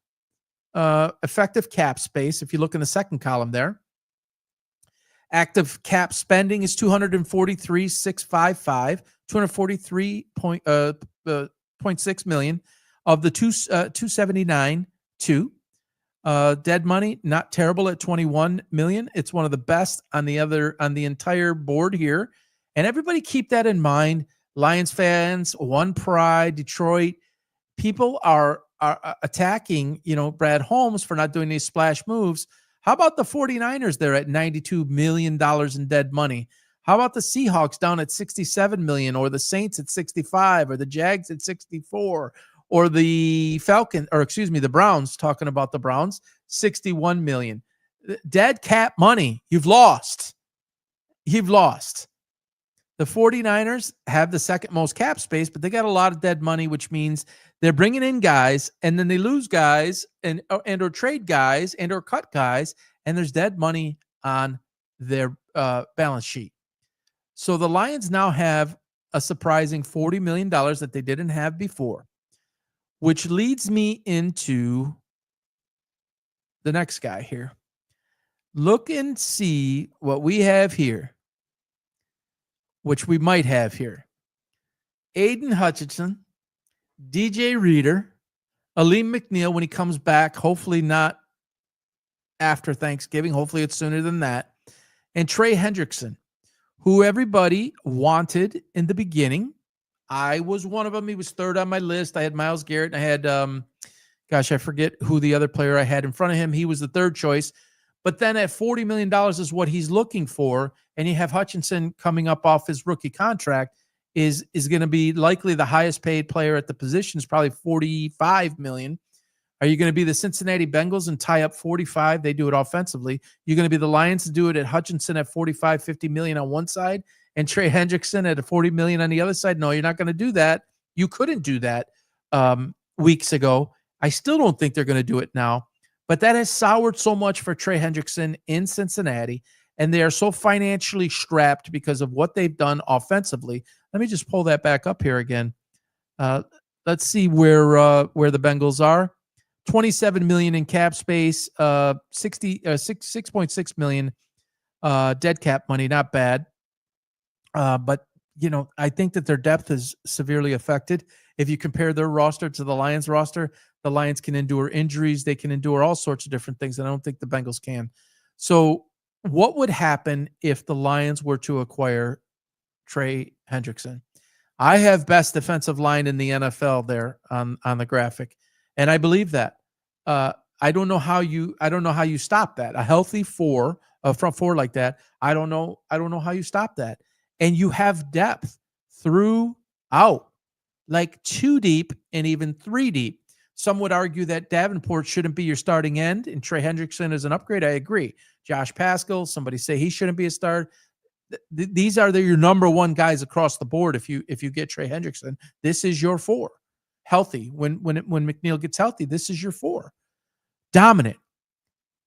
Effective cap space, if you look in the second column there. Active cap spending is $243,655, $243.6 million of the $279.2. Dead money, not terrible at $21 million. It's one of the best on the entire board here. And everybody keep that in mind. Lions fans, One Pride, Detroit, people are attacking, Brad Holmes for not doing these splash moves. How about the 49ers there at $92 million in dead money? How about the Seahawks down at $67 million, or the Saints at $65, or the Jags at $64, or the the Browns, talking about the Browns, $61 million. Dead cap money. You've lost. The 49ers have the second most cap space, but they got a lot of dead money, which means they're bringing in guys and then they lose guys and or trade guys and or cut guys, and there's dead money on their balance sheet. So the Lions now have a surprising $40 million that they didn't have before, which leads me into the next guy here. Look and see what we have here, which we might have here. Aiden Hutchinson, DJ Reader, Aleem McNeil when he comes back, hopefully not after Thanksgiving. Hopefully it's sooner than that. And Trey Hendrickson, who everybody wanted in the beginning. I was one of them. He was third on my list. I had Myles Garrett, and I had, I forget who the other player I had in front of him. He was the third choice. But then at $40 million is what he's looking for, and you have Hutchinson coming up off his rookie contract, is going to be likely the highest paid player at the position, is probably $45 million. Are you going to be the Cincinnati Bengals and tie up 45? They do it offensively. You're going to be the Lions to do it at Hutchinson at 45, 50 million on one side, and Trey Hendrickson at a 40 million on the other side. No, you're not going to do that. You couldn't do that weeks ago. I still don't think they're going to do it now, but that has soured so much for Trey Hendrickson in Cincinnati, and they are so financially strapped because of what they've done offensively. Let me just pull that back up here again. Let's see where the Bengals are. 27 million in cap space, 6.6 million dead cap money, not bad. But I think that their depth is severely affected. If you compare their roster to the Lions roster, the Lions can endure injuries, they can endure all sorts of different things, and I don't think the Bengals can. So what would happen if the Lions were to acquire Trey Hendrickson? I have best defensive line in the NFL there on the graphic, and I believe that. I don't know how you stop that. A healthy front four like that. I don't know how you stop that. And you have depth throughout. like 2 deep and even 3 deep. Some would argue that Davenport shouldn't be your starting end and Trey Hendrickson is an upgrade. I agree. Josh Pascal, somebody say he shouldn't be a start. These are your number one guys across the board. If you get Trey Hendrickson, this is your 4. Healthy. When McNeil gets healthy, this is your 4. Dominant.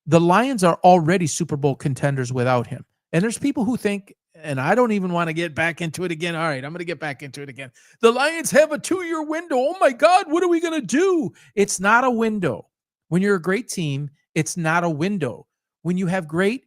The Lions are already Super Bowl contenders without him. And there's people who think, and I don't even want to get back into it again. All right, I'm going to get back into it again. The Lions have a 2-year window. Oh my God, what are we going to do? It's not a window. When you're a great team, it's not a window. When you have great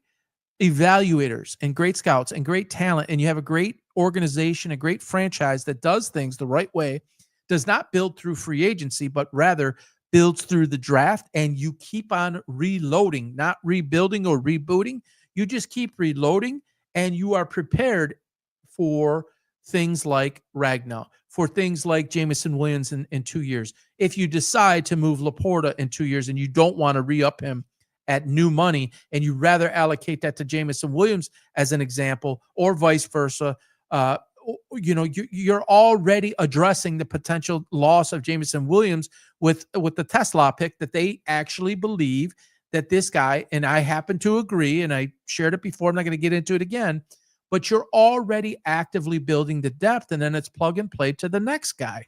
evaluators and great scouts and great talent, and you have a great organization, a great franchise that does things the right way, does not build through free agency, but rather builds through the draft, and you keep on reloading, not rebuilding or rebooting. You just keep reloading, and you are prepared for things like Ragnow, for things like Jameson Williams in 2 years. If you decide to move Laporta in 2 years and you don't want to re-up him at new money, and you rather allocate that to Jameson Williams as an example, or vice versa, you're already addressing the potential loss of Jameson Williams with the Tesla pick, that they actually believe that this guy, and I happen to agree, and I shared it before, I'm not going to get into it again, but you're already actively building the depth, and then it's plug and play to the next guy.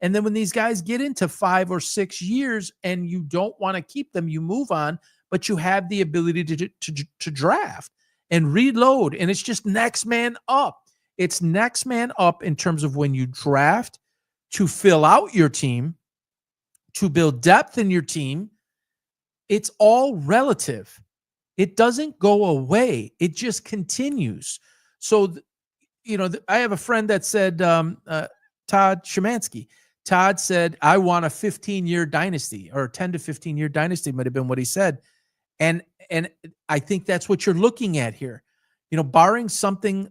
And then when these guys get into 5 or 6 years and you don't want to keep them, you move on, but you have the ability to draft and reload, and it's just next man up. It's next man up in terms of when you draft, to fill out your team, to build depth in your team. It's all relative. It doesn't go away. It just continues. So, I have a friend that said, Todd Szymanski. Todd said, I want a 15-year dynasty, or 10 to 15-year dynasty might have been what he said. And I think that's what you're looking at here. Barring something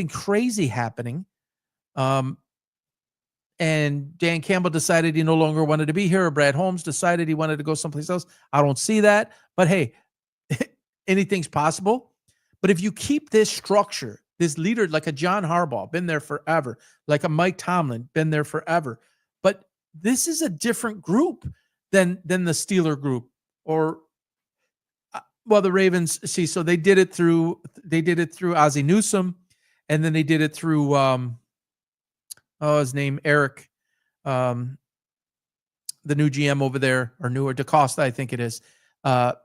crazy happening, and Dan Campbell decided he no longer wanted to be here, or Brad Holmes decided he wanted to go someplace else. I don't see that. But hey, anything's possible. But if you keep this structure, this leader, like a John Harbaugh, been there forever, like a Mike Tomlin, been there forever. But this is a different group than the Steeler group, or the Ravens. See, so they did it through Ozzie Newsome, and then they did it through his name, Eric, the new GM over there, or DeCosta, I think it is.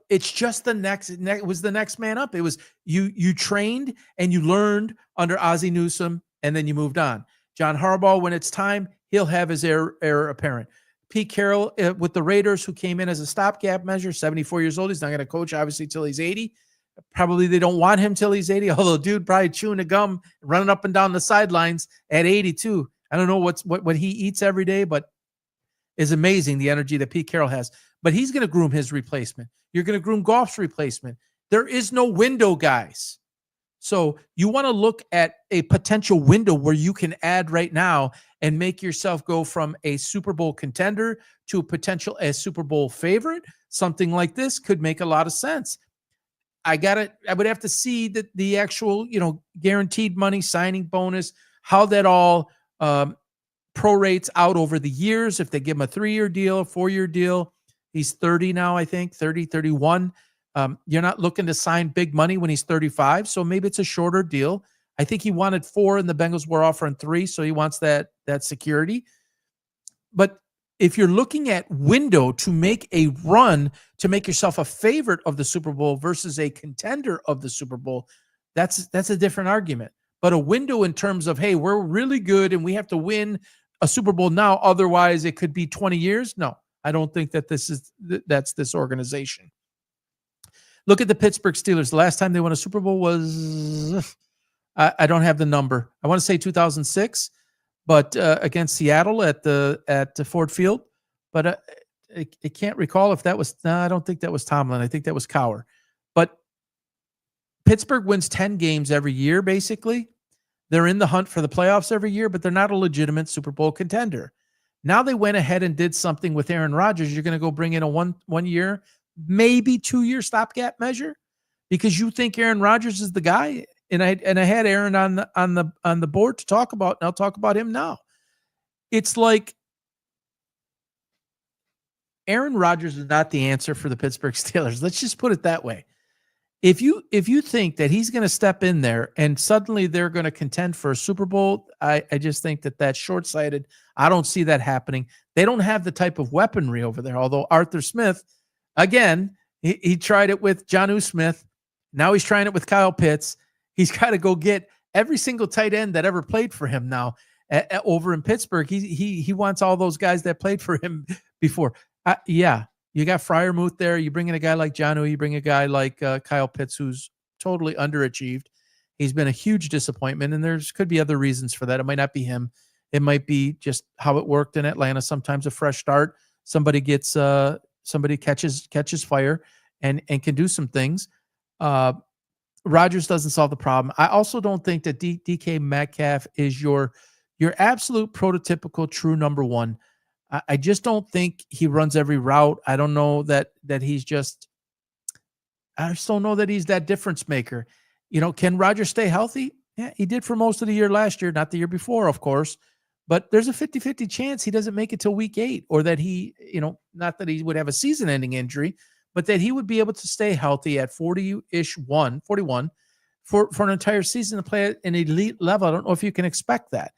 It's just the next man up. It was you trained and you learned under Ozzie Newsome, and then you moved on. John Harbaugh, when it's time, he'll have his heir apparent. Pete Carroll with the Raiders, who came in as a stopgap measure, 74 years old. He's not going to coach, obviously, till he's 80. Probably they don't want him till he's 80, although dude probably chewing a gum, running up and down the sidelines at 82. I don't know what he eats every day, but is amazing, the energy that Pete Carroll has. But he's going to groom his replacement. You're going to groom Goff's replacement. There is no window, guys. So you want to look at a potential window where you can add right now and make yourself go from a Super Bowl contender to a Super Bowl favorite. Something like this could make a lot of sense. I would have to see the actual, guaranteed money, signing bonus, how that all prorates out over the years. If they give him a 3-year deal, a 4-year deal, he's 30 now, I think, 30, 31. You're not looking to sign big money when he's 35, so maybe it's a shorter deal. I think he wanted 4 and the Bengals were offering 3, so he wants that security. But if you're looking at window to make a run, to make yourself a favorite of the Super Bowl versus a contender of the Super Bowl, that's a different argument. But a window in terms of, hey, we're really good and we have to win a Super Bowl now, otherwise it could be 20 years. No, I don't think that that's this organization. Look at the Pittsburgh Steelers. The last time they won a Super Bowl was, I don't have the number. I want to say 2006, but against Seattle at Ford Field. But I can't recall if that was. No, I don't think that was Tomlin. I think that was Cowher. But Pittsburgh wins 10 games every year. Basically, they're in the hunt for the playoffs every year, but they're not a legitimate Super Bowl contender. Now they went ahead and did something with Aaron Rodgers. You're going to go bring in a one year, maybe 2-year stopgap measure because you think Aaron Rodgers is the guy. And I had Aaron on the board to talk about, and I'll talk about him now. it's like Aaron Rodgers is not the answer for the Pittsburgh Steelers. Let's just put it that way. If you think that he's going to step in there and suddenly they're going to contend for a Super Bowl, I just think that that's short-sighted. I don't see that happening. They don't have the type of weaponry over there. Although Arthur Smith, again, he tried it with Jonnu Smith. Now he's trying it with Kyle Pitts. He's got to go get every single tight end that ever played for him now over in Pittsburgh. He wants all those guys that played for him before. Yeah. You got Freiermuth there. You bring in a guy like Jonnu. You bring a guy like Kyle Pitts, who's totally underachieved. He's been a huge disappointment, and there's could be other reasons for that. It might not be him. It might be just how it worked in Atlanta. Sometimes a fresh start. Somebody gets somebody catches fire and can do some things. Rodgers doesn't solve the problem. I also don't think that DK Metcalf is your absolute prototypical true number one. I just don't think he runs every route. I don't know that he's just – I just don't know that he's that difference maker. You know, can Rodgers stay healthy? Yeah, he did for most of the year last year, not the year before, of course. But there's a 50-50 chance he doesn't make it till week 8, or that he, you know, not that he would have a season-ending injury, but that he would be able to stay healthy at 41 for an entire season to play at an elite level. I don't know if you can expect that.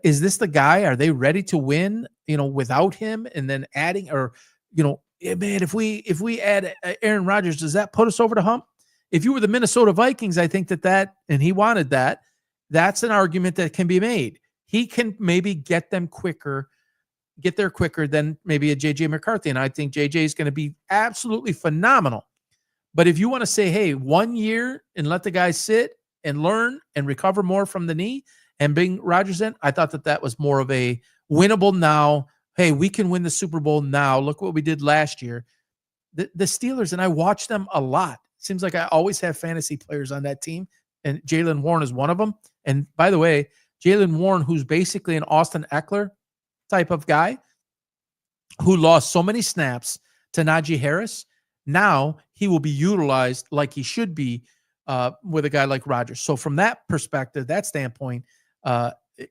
Is this the guy? Are they ready to win, you know, without him and then adding, or, you know, man, if we add Aaron Rodgers, does that put us over the hump? If you were the Minnesota Vikings, I think that and he wanted that, that's an argument that can be made. He can maybe get there quicker than maybe a JJ McCarthy. And I think JJ is going to be absolutely phenomenal. But if you want to say, hey, 1 year and let the guy sit and learn and recover more from the knee, and bring Rodgers in, I thought that was more of a winnable now. Hey, we can win the Super Bowl now. Look what we did last year. The Steelers, and I watch them a lot. Seems like I always have fantasy players on that team, and Jaylen Warren is one of them. And by the way, Jaylen Warren, who's basically an Austin Eckler type of guy, who lost so many snaps to Najee Harris, now he will be utilized like he should be with a guy like Rodgers. So from that perspective, that standpoint,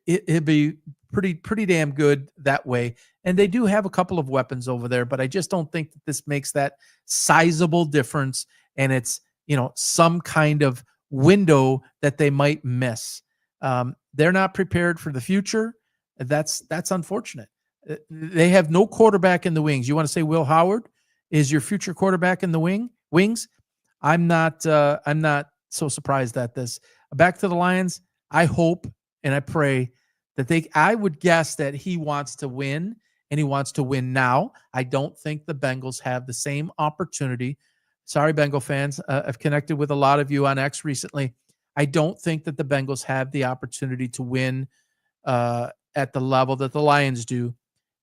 it'd be pretty damn good that way. And they do have a couple of weapons over there, but I just don't think that this makes that sizable difference. And it's, you know, some kind of window that they might miss. They're not prepared for the future. That's unfortunate. They have no quarterback in the wings. You want to say Will Howard is your future quarterback in the wings? I'm not so surprised at this. Back to the Lions. I hope and I pray that I would guess that he wants to win, and he wants to win now. I don't think the Bengals have the same opportunity. Sorry, Bengal fans. I've connected with a lot of you on X recently. I don't think that the Bengals have the opportunity to win at the level that the Lions do.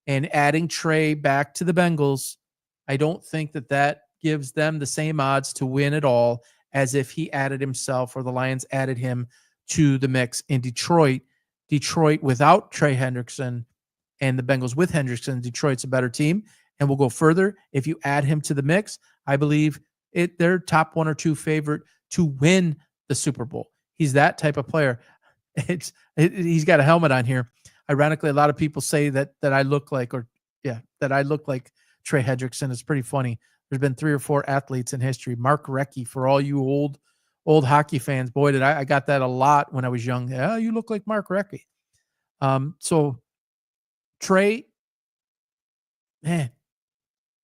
And adding Trey back to the Bengals, I don't think that gives them the same odds to win at all as if he added himself or the Lions added him to the mix. In Detroit without Trey Hendrickson and the Bengals with Hendrickson, Detroit's a better team. And we'll go further. If you add him to the mix, I believe they're top 1 or 2 favorite to win the Super Bowl. He's that type of player. He's got a helmet on here. Ironically, a lot of people say that I look like Trey Hendrickson. It's pretty funny. There's been 3 or 4 athletes in history. Mark Recchi, for all you old hockey fans, boy, did I got that a lot when I was young. Yeah, you look like Mark Recchi. So Trey, man,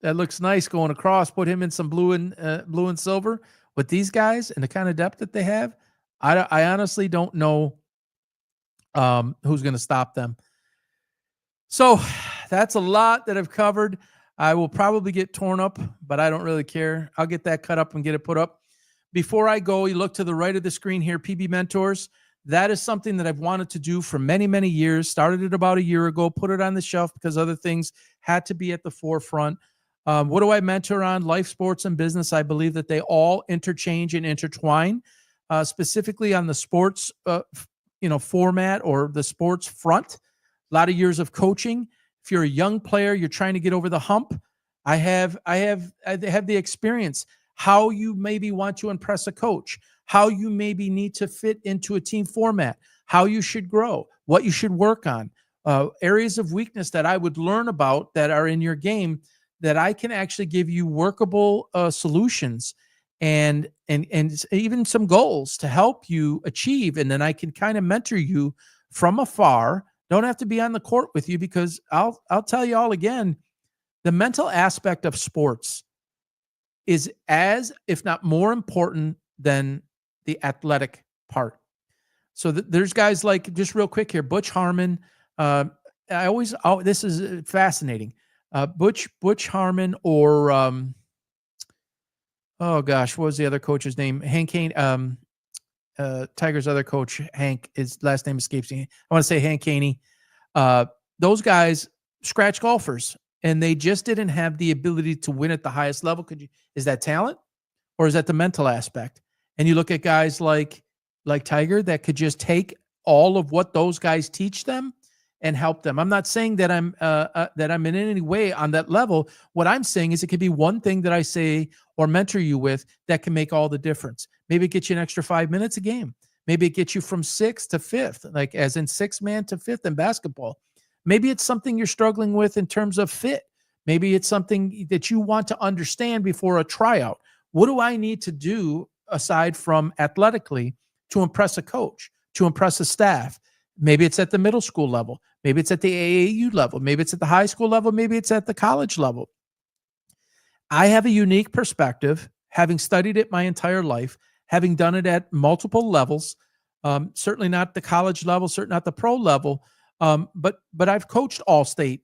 that looks nice going across. Put him in some blue and silver. With these guys and the kind of depth that they have, I honestly don't know who's going to stop them. So that's a lot that I've covered. I will probably get torn up, but I don't really care. I'll get that cut up and get it put up. Before I go, you look to the right of the screen here, PB Mentors. That is something that I've wanted to do for many, many years. Started it about a year ago, put it on the shelf because other things had to be at the forefront. What do I mentor on? Life, sports, and business. I believe that they all interchange and intertwine, specifically on the sports format or the sports front. A lot of years of coaching. If you're a young player, you're trying to get over the hump. I have the experience. How you maybe want to impress a coach, how you maybe need to fit into a team format, how you should grow, what you should work on, areas of weakness that I would learn about that are in your game that I can actually give you workable solutions and even some goals to help you achieve. And then I can kind of mentor you from afar. Don't have to be on the court with you, because I'll tell you all again, the mental aspect of sports is as, if not more important than the athletic part. So there's guys like, just real quick here, Butch Harmon. This is fascinating. Butch Harmon, or oh gosh, what was the other coach's name? Hank Haney, Tiger's other coach, Hank, his last name escapes me. I want to say Hank Haney. Those guys, scratch golfers, and they just didn't have the ability to win at the highest level. Is that talent, or is that the mental aspect? And you look at guys like Tiger that could just take all of what those guys teach them and help them. I'm not saying that I'm in any way on that level. What I'm saying is it could be one thing that I say or mentor you with that can make all the difference. Maybe it gets you an extra 5 minutes a game. Maybe it gets you from 6th to 5th, like as in 6-man to 5th in basketball. Maybe it's something you're struggling with in terms of fit. Maybe it's something that you want to understand before a tryout. What do I need to do aside from athletically to impress a coach, to impress a staff? Maybe it's at the middle school level. Maybe it's at the AAU level. Maybe it's at the high school level. Maybe it's at the college level. I have a unique perspective, having studied it my entire life, having done it at multiple levels, certainly not the college level, certainly not the pro level, but I've coached all-state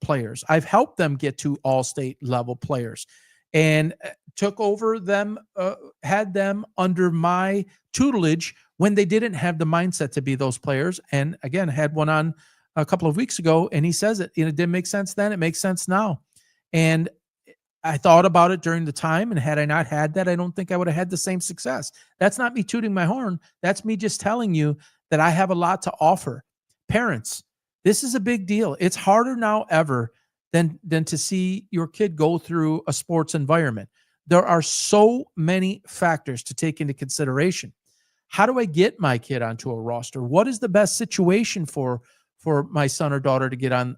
players. I've helped them get to all-state level players, and took over them, had them under my tutelage when they didn't have the mindset to be those players. And again, had one on a couple of weeks ago, and he says it didn't make sense then, it makes sense now. And I thought about it during the time, and had I not had that, I don't think I would have had the same success. That's not me tooting my horn. That's me just telling you that I have a lot to offer. Parents, this is a big deal. It's harder now ever than to see your kid go through a sports environment. There are so many factors to take into consideration. How do I get my kid onto a roster? What is the best situation for my son or daughter to get on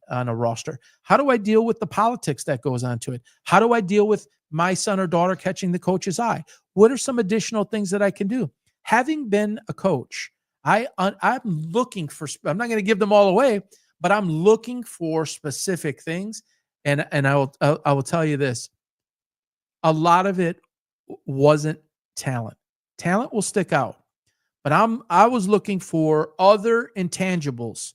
a roster? How do I deal with the politics that goes onto it? How do I deal with my son or daughter catching the coach's eye? What are some additional things that I can do? Having been a coach, I'm looking for, I'm not going to give them all away, but I'm looking for specific things. And I will tell you this. A lot of it wasn't talent. Talent will stick out, but I was looking for other intangibles,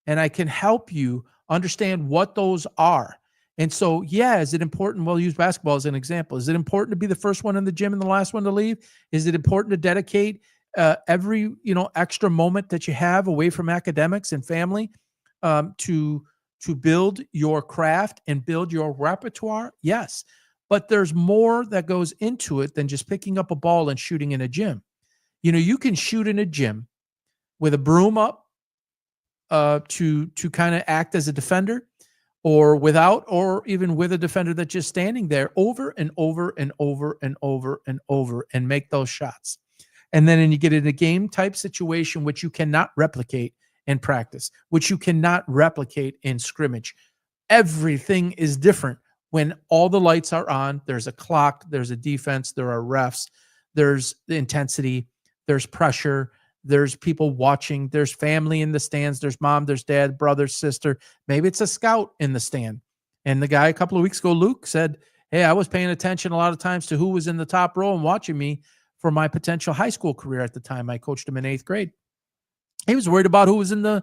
and I can help you understand what those are. And so, yeah, is it important? We'll use basketball as an example. Is it important to be the first one in the gym and the last one to leave? Is it important to dedicate every extra moment that you have away from academics and family to build your craft and build your repertoire? Yes. But there's more that goes into it than just picking up a ball and shooting in a gym. You can shoot in a gym with a broom up to kind of act as a defender, or without, or even with a defender that's just standing there over and over and over and over and over and make those shots. And then you get in a game type situation, which you cannot replicate in practice, which you cannot replicate in scrimmage. Everything is different. When all the lights are on, there's a clock, there's a defense, there are refs, there's the intensity, there's pressure, there's people watching, there's family in the stands, there's mom, there's dad, brother, sister. Maybe it's a scout in the stand. And the guy a couple of weeks ago, Luke, said, hey, I was paying attention a lot of times to who was in the top row and watching me for my potential high school career at the time. I coached him in 8th grade. He was worried about who was in the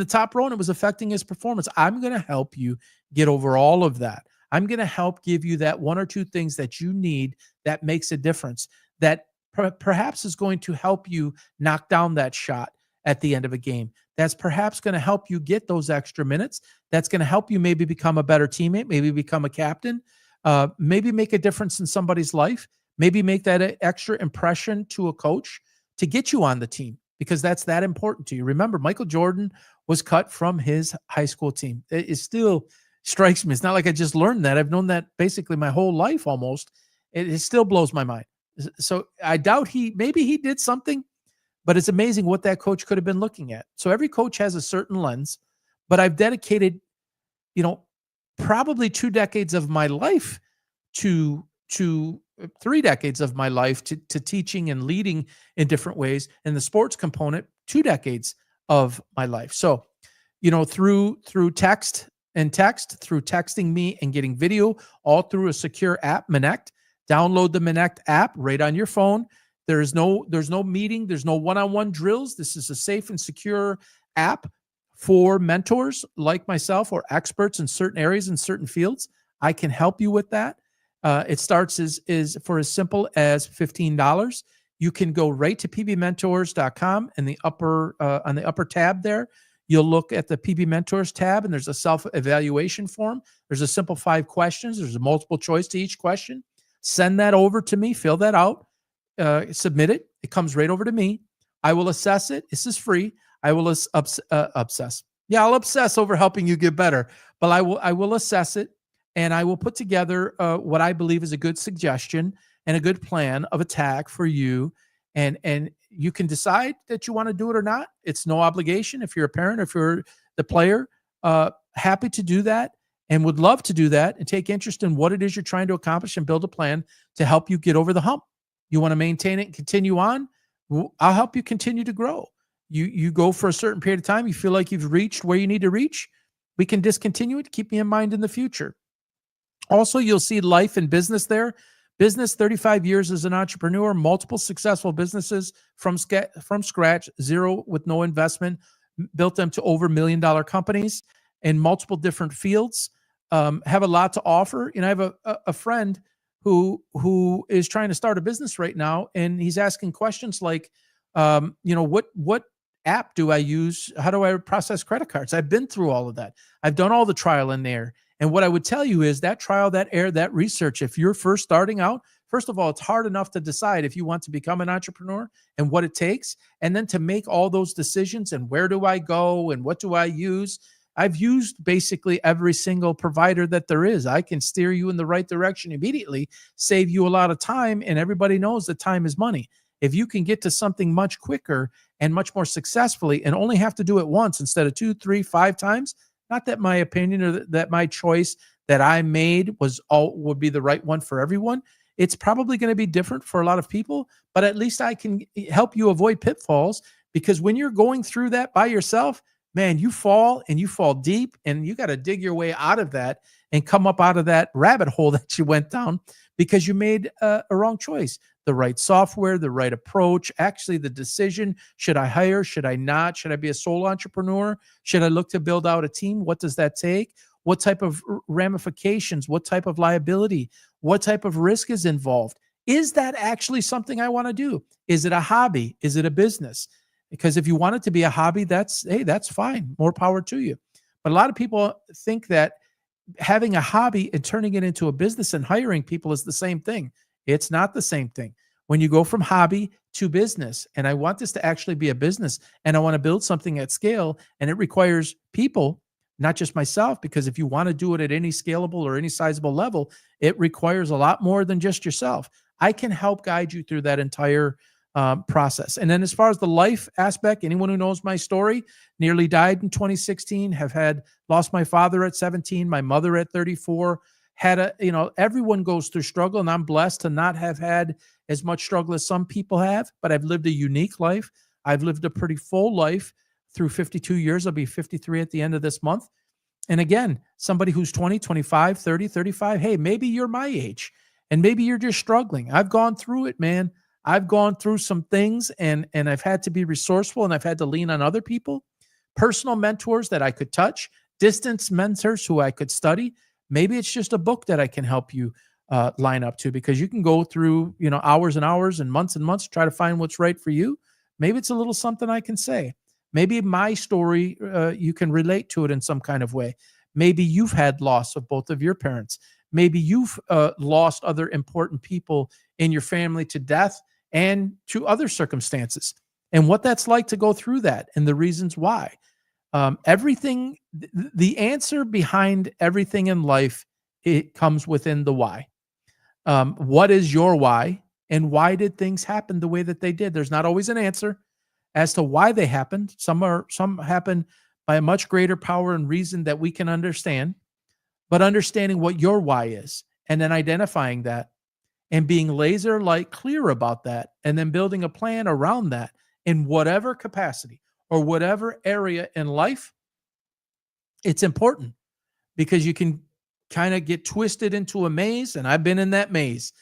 top row, and it was affecting his performance. I'm going to help you get over all of that. I'm going to help give you that one or two things that you need that makes a difference, that perhaps is going to help you knock down that shot at the end of a game. That's perhaps going to help you get those extra minutes. That's going to help you maybe become a better teammate, maybe become a captain, maybe make a difference in somebody's life, maybe make that extra impression to a coach to get you on the team, because that's that important to you. Remember, Michael Jordan was cut from his high school team. It still strikes me. It's not like I just learned that. I've known that basically my whole life almost. It still blows my mind. So I doubt maybe he did something, but it's amazing what that coach could have been looking at. So every coach has a certain lens, but I've dedicated, probably 2 decades of my life to 3 decades of my life to teaching and leading in different ways, and the sports component 2 decades of my life. So, through text, through texting me and getting video, all through a secure app, Minect. Download the Minect app right on your phone. There's no meeting, there's no one-on-one drills. This is a safe and secure app for mentors like myself or experts in certain areas in certain fields. I can help you with that. It starts is for as simple as $15. You can go right to pbmentors.com, and on the upper tab there, you'll look at the PB Mentors tab, and there's a self-evaluation form. There's a simple 5 questions. There's a multiple choice to each question. Send that over to me, fill that out, submit it. It comes right over to me. I will assess it. This is free. I will obsess. Yeah, I'll obsess over helping you get better, but I will assess it, and I will put together what I believe is a good suggestion and a good plan of attack for you. And you can decide that you want to do it or not. It's no obligation. If you're a parent, if you're the player, happy to do that and would love to do that and take interest in what it is you're trying to accomplish and build a plan to help you get over the hump. You want to maintain it and continue on? I'll help you continue to grow. You go for a certain period of time, you feel like you've reached where you need to reach, we can discontinue it. Keep me in mind in the future. Also, you'll see life and business there. Business, 35 years as an entrepreneur, multiple successful businesses from scratch, zero with no investment, built them to over $1 million companies in multiple different fields. Have a lot to offer. I have a friend who is trying to start a business right now, and he's asking questions like, what app do I use? How do I process credit cards? I've been through all of that. I've done all the trial and error. And what I would tell you is that trial, that error, that research, if you're first starting out, first of all, it's hard enough to decide if you want to become an entrepreneur and what it takes, and then to make all those decisions and where do I go and what do I use. I've used basically every single provider that there is. I can steer you in the right direction immediately, save you a lot of time, and everybody knows that time is money. If you can get to something much quicker and much more successfully and only have to do it once instead of 2, 3, 5 times, not that my opinion or that my choice that I made would be the right one for everyone. It's probably going to be different for a lot of people, but at least I can help you avoid pitfalls, because when you're going through that by yourself, man, you fall and you fall deep, and you got to dig your way out of that and come up out of that rabbit hole that you went down because you made a wrong choice. The right software, the right approach, actually the decision, should I hire, should I not, should I be a sole entrepreneur, should I look to build out a team, what does that take, what type of ramifications, what type of liability, what type of risk is involved, is that actually something I want to do, is it a hobby, is it a business? Because if you want it to be a hobby, that's fine, more power to you. But a lot of people think that having a hobby and turning it into a business and hiring people is the same thing. It's not the same thing. When you go from hobby to business, and I want this to actually be a business, and I want to build something at scale, and it requires people, not just myself, because if you want to do it at any scalable or any sizable level, it requires a lot more than just yourself. I can help guide you through that entire process. And then as far as the life aspect, anyone who knows my story, nearly died in 2016, lost my father at 17, my mother at 34, everyone goes through struggle, and I'm blessed to not have had as much struggle as some people have, but I've lived a unique life. I've lived a pretty full life through 52 years. I'll be 53 at the end of this month. And again, somebody who's 20, 25, 30, 35, hey, maybe you're my age and maybe you're just struggling. I've gone through it, man. I've gone through some things, and I've had to be resourceful, and I've had to lean on other people, personal mentors that I could touch, distance mentors who I could study. Maybe it's just a book that I can help you line up to, because you can go through, hours and hours and months to try to find what's right for you. Maybe it's a little something I can say. Maybe my story, you can relate to it in some kind of way. Maybe you've had loss of both of your parents. Maybe you've lost other important people in your family to death and to other circumstances, and what that's like to go through that and the reasons why. Everything, the answer behind everything in life, it comes within the why. What is your why, and why did things happen the way that they did? There's not always an answer as to why they happened. Some happen by a much greater power and reason that we can understand, but understanding what your why is and then identifying that and being laser like clear about that and then building a plan around that in whatever capacity or whatever area in life. It's important because you can kind of get twisted into a maze, and I've been in that maze.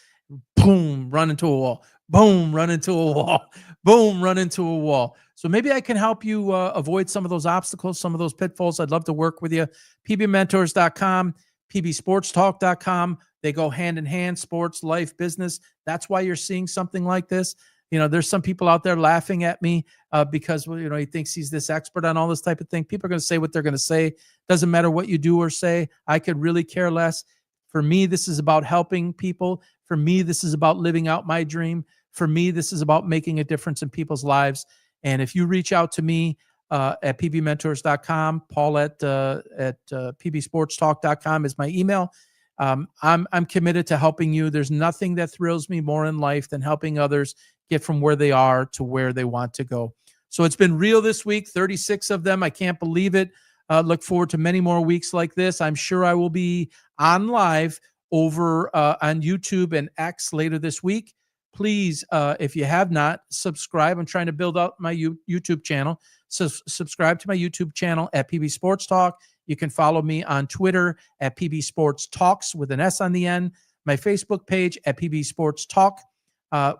Boom, run into a wall. Boom, run into a wall. Boom, run into a wall. So maybe I can help you avoid some of those obstacles, some of those pitfalls. I'd love to work with you. pbmentors.com, pbsportstalk.com. They go hand in hand, sports, life, business. That's why you're seeing something like this. You know, there's some people out there laughing at me because, well, you know, he thinks he's this expert on all this type of thing. People are going to say what they're going to say. Doesn't matter what you do or say. I could really care less. For me, this is about helping people. For me, this is about living out my dream. For me, this is about making a difference in people's lives. And if you reach out to me at pbmentors.com, Paul at pbsportstalk.com is my email. I'm committed to helping you. There's nothing that thrills me more in life than helping others get from where they are to where they want to go. So it's been real this week, 36 of them. I can't believe it. Look forward to many more weeks like this. I'm sure I will be on live over on YouTube and X later this week. Please, if you have not, subscribe. I'm trying to build up my YouTube channel. So subscribe to my YouTube channel at PB Sports Talk. You can follow me on Twitter at PB Sports Talks with an S on the end. My Facebook page at PB Sports Talk.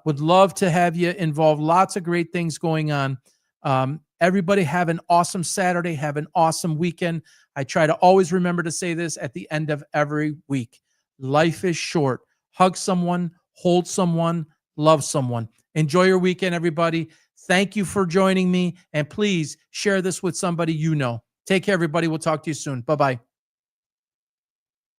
Would love to have you involved. Lots of great things going on. Everybody have an awesome Saturday. Have an awesome weekend. I try to always remember to say this at the end of every week. Life is short. Hug someone, hold someone, love someone. Enjoy your weekend, everybody. Thank you for joining me. And please share this with somebody you know. Take care, everybody. We'll talk to you soon. Bye-bye.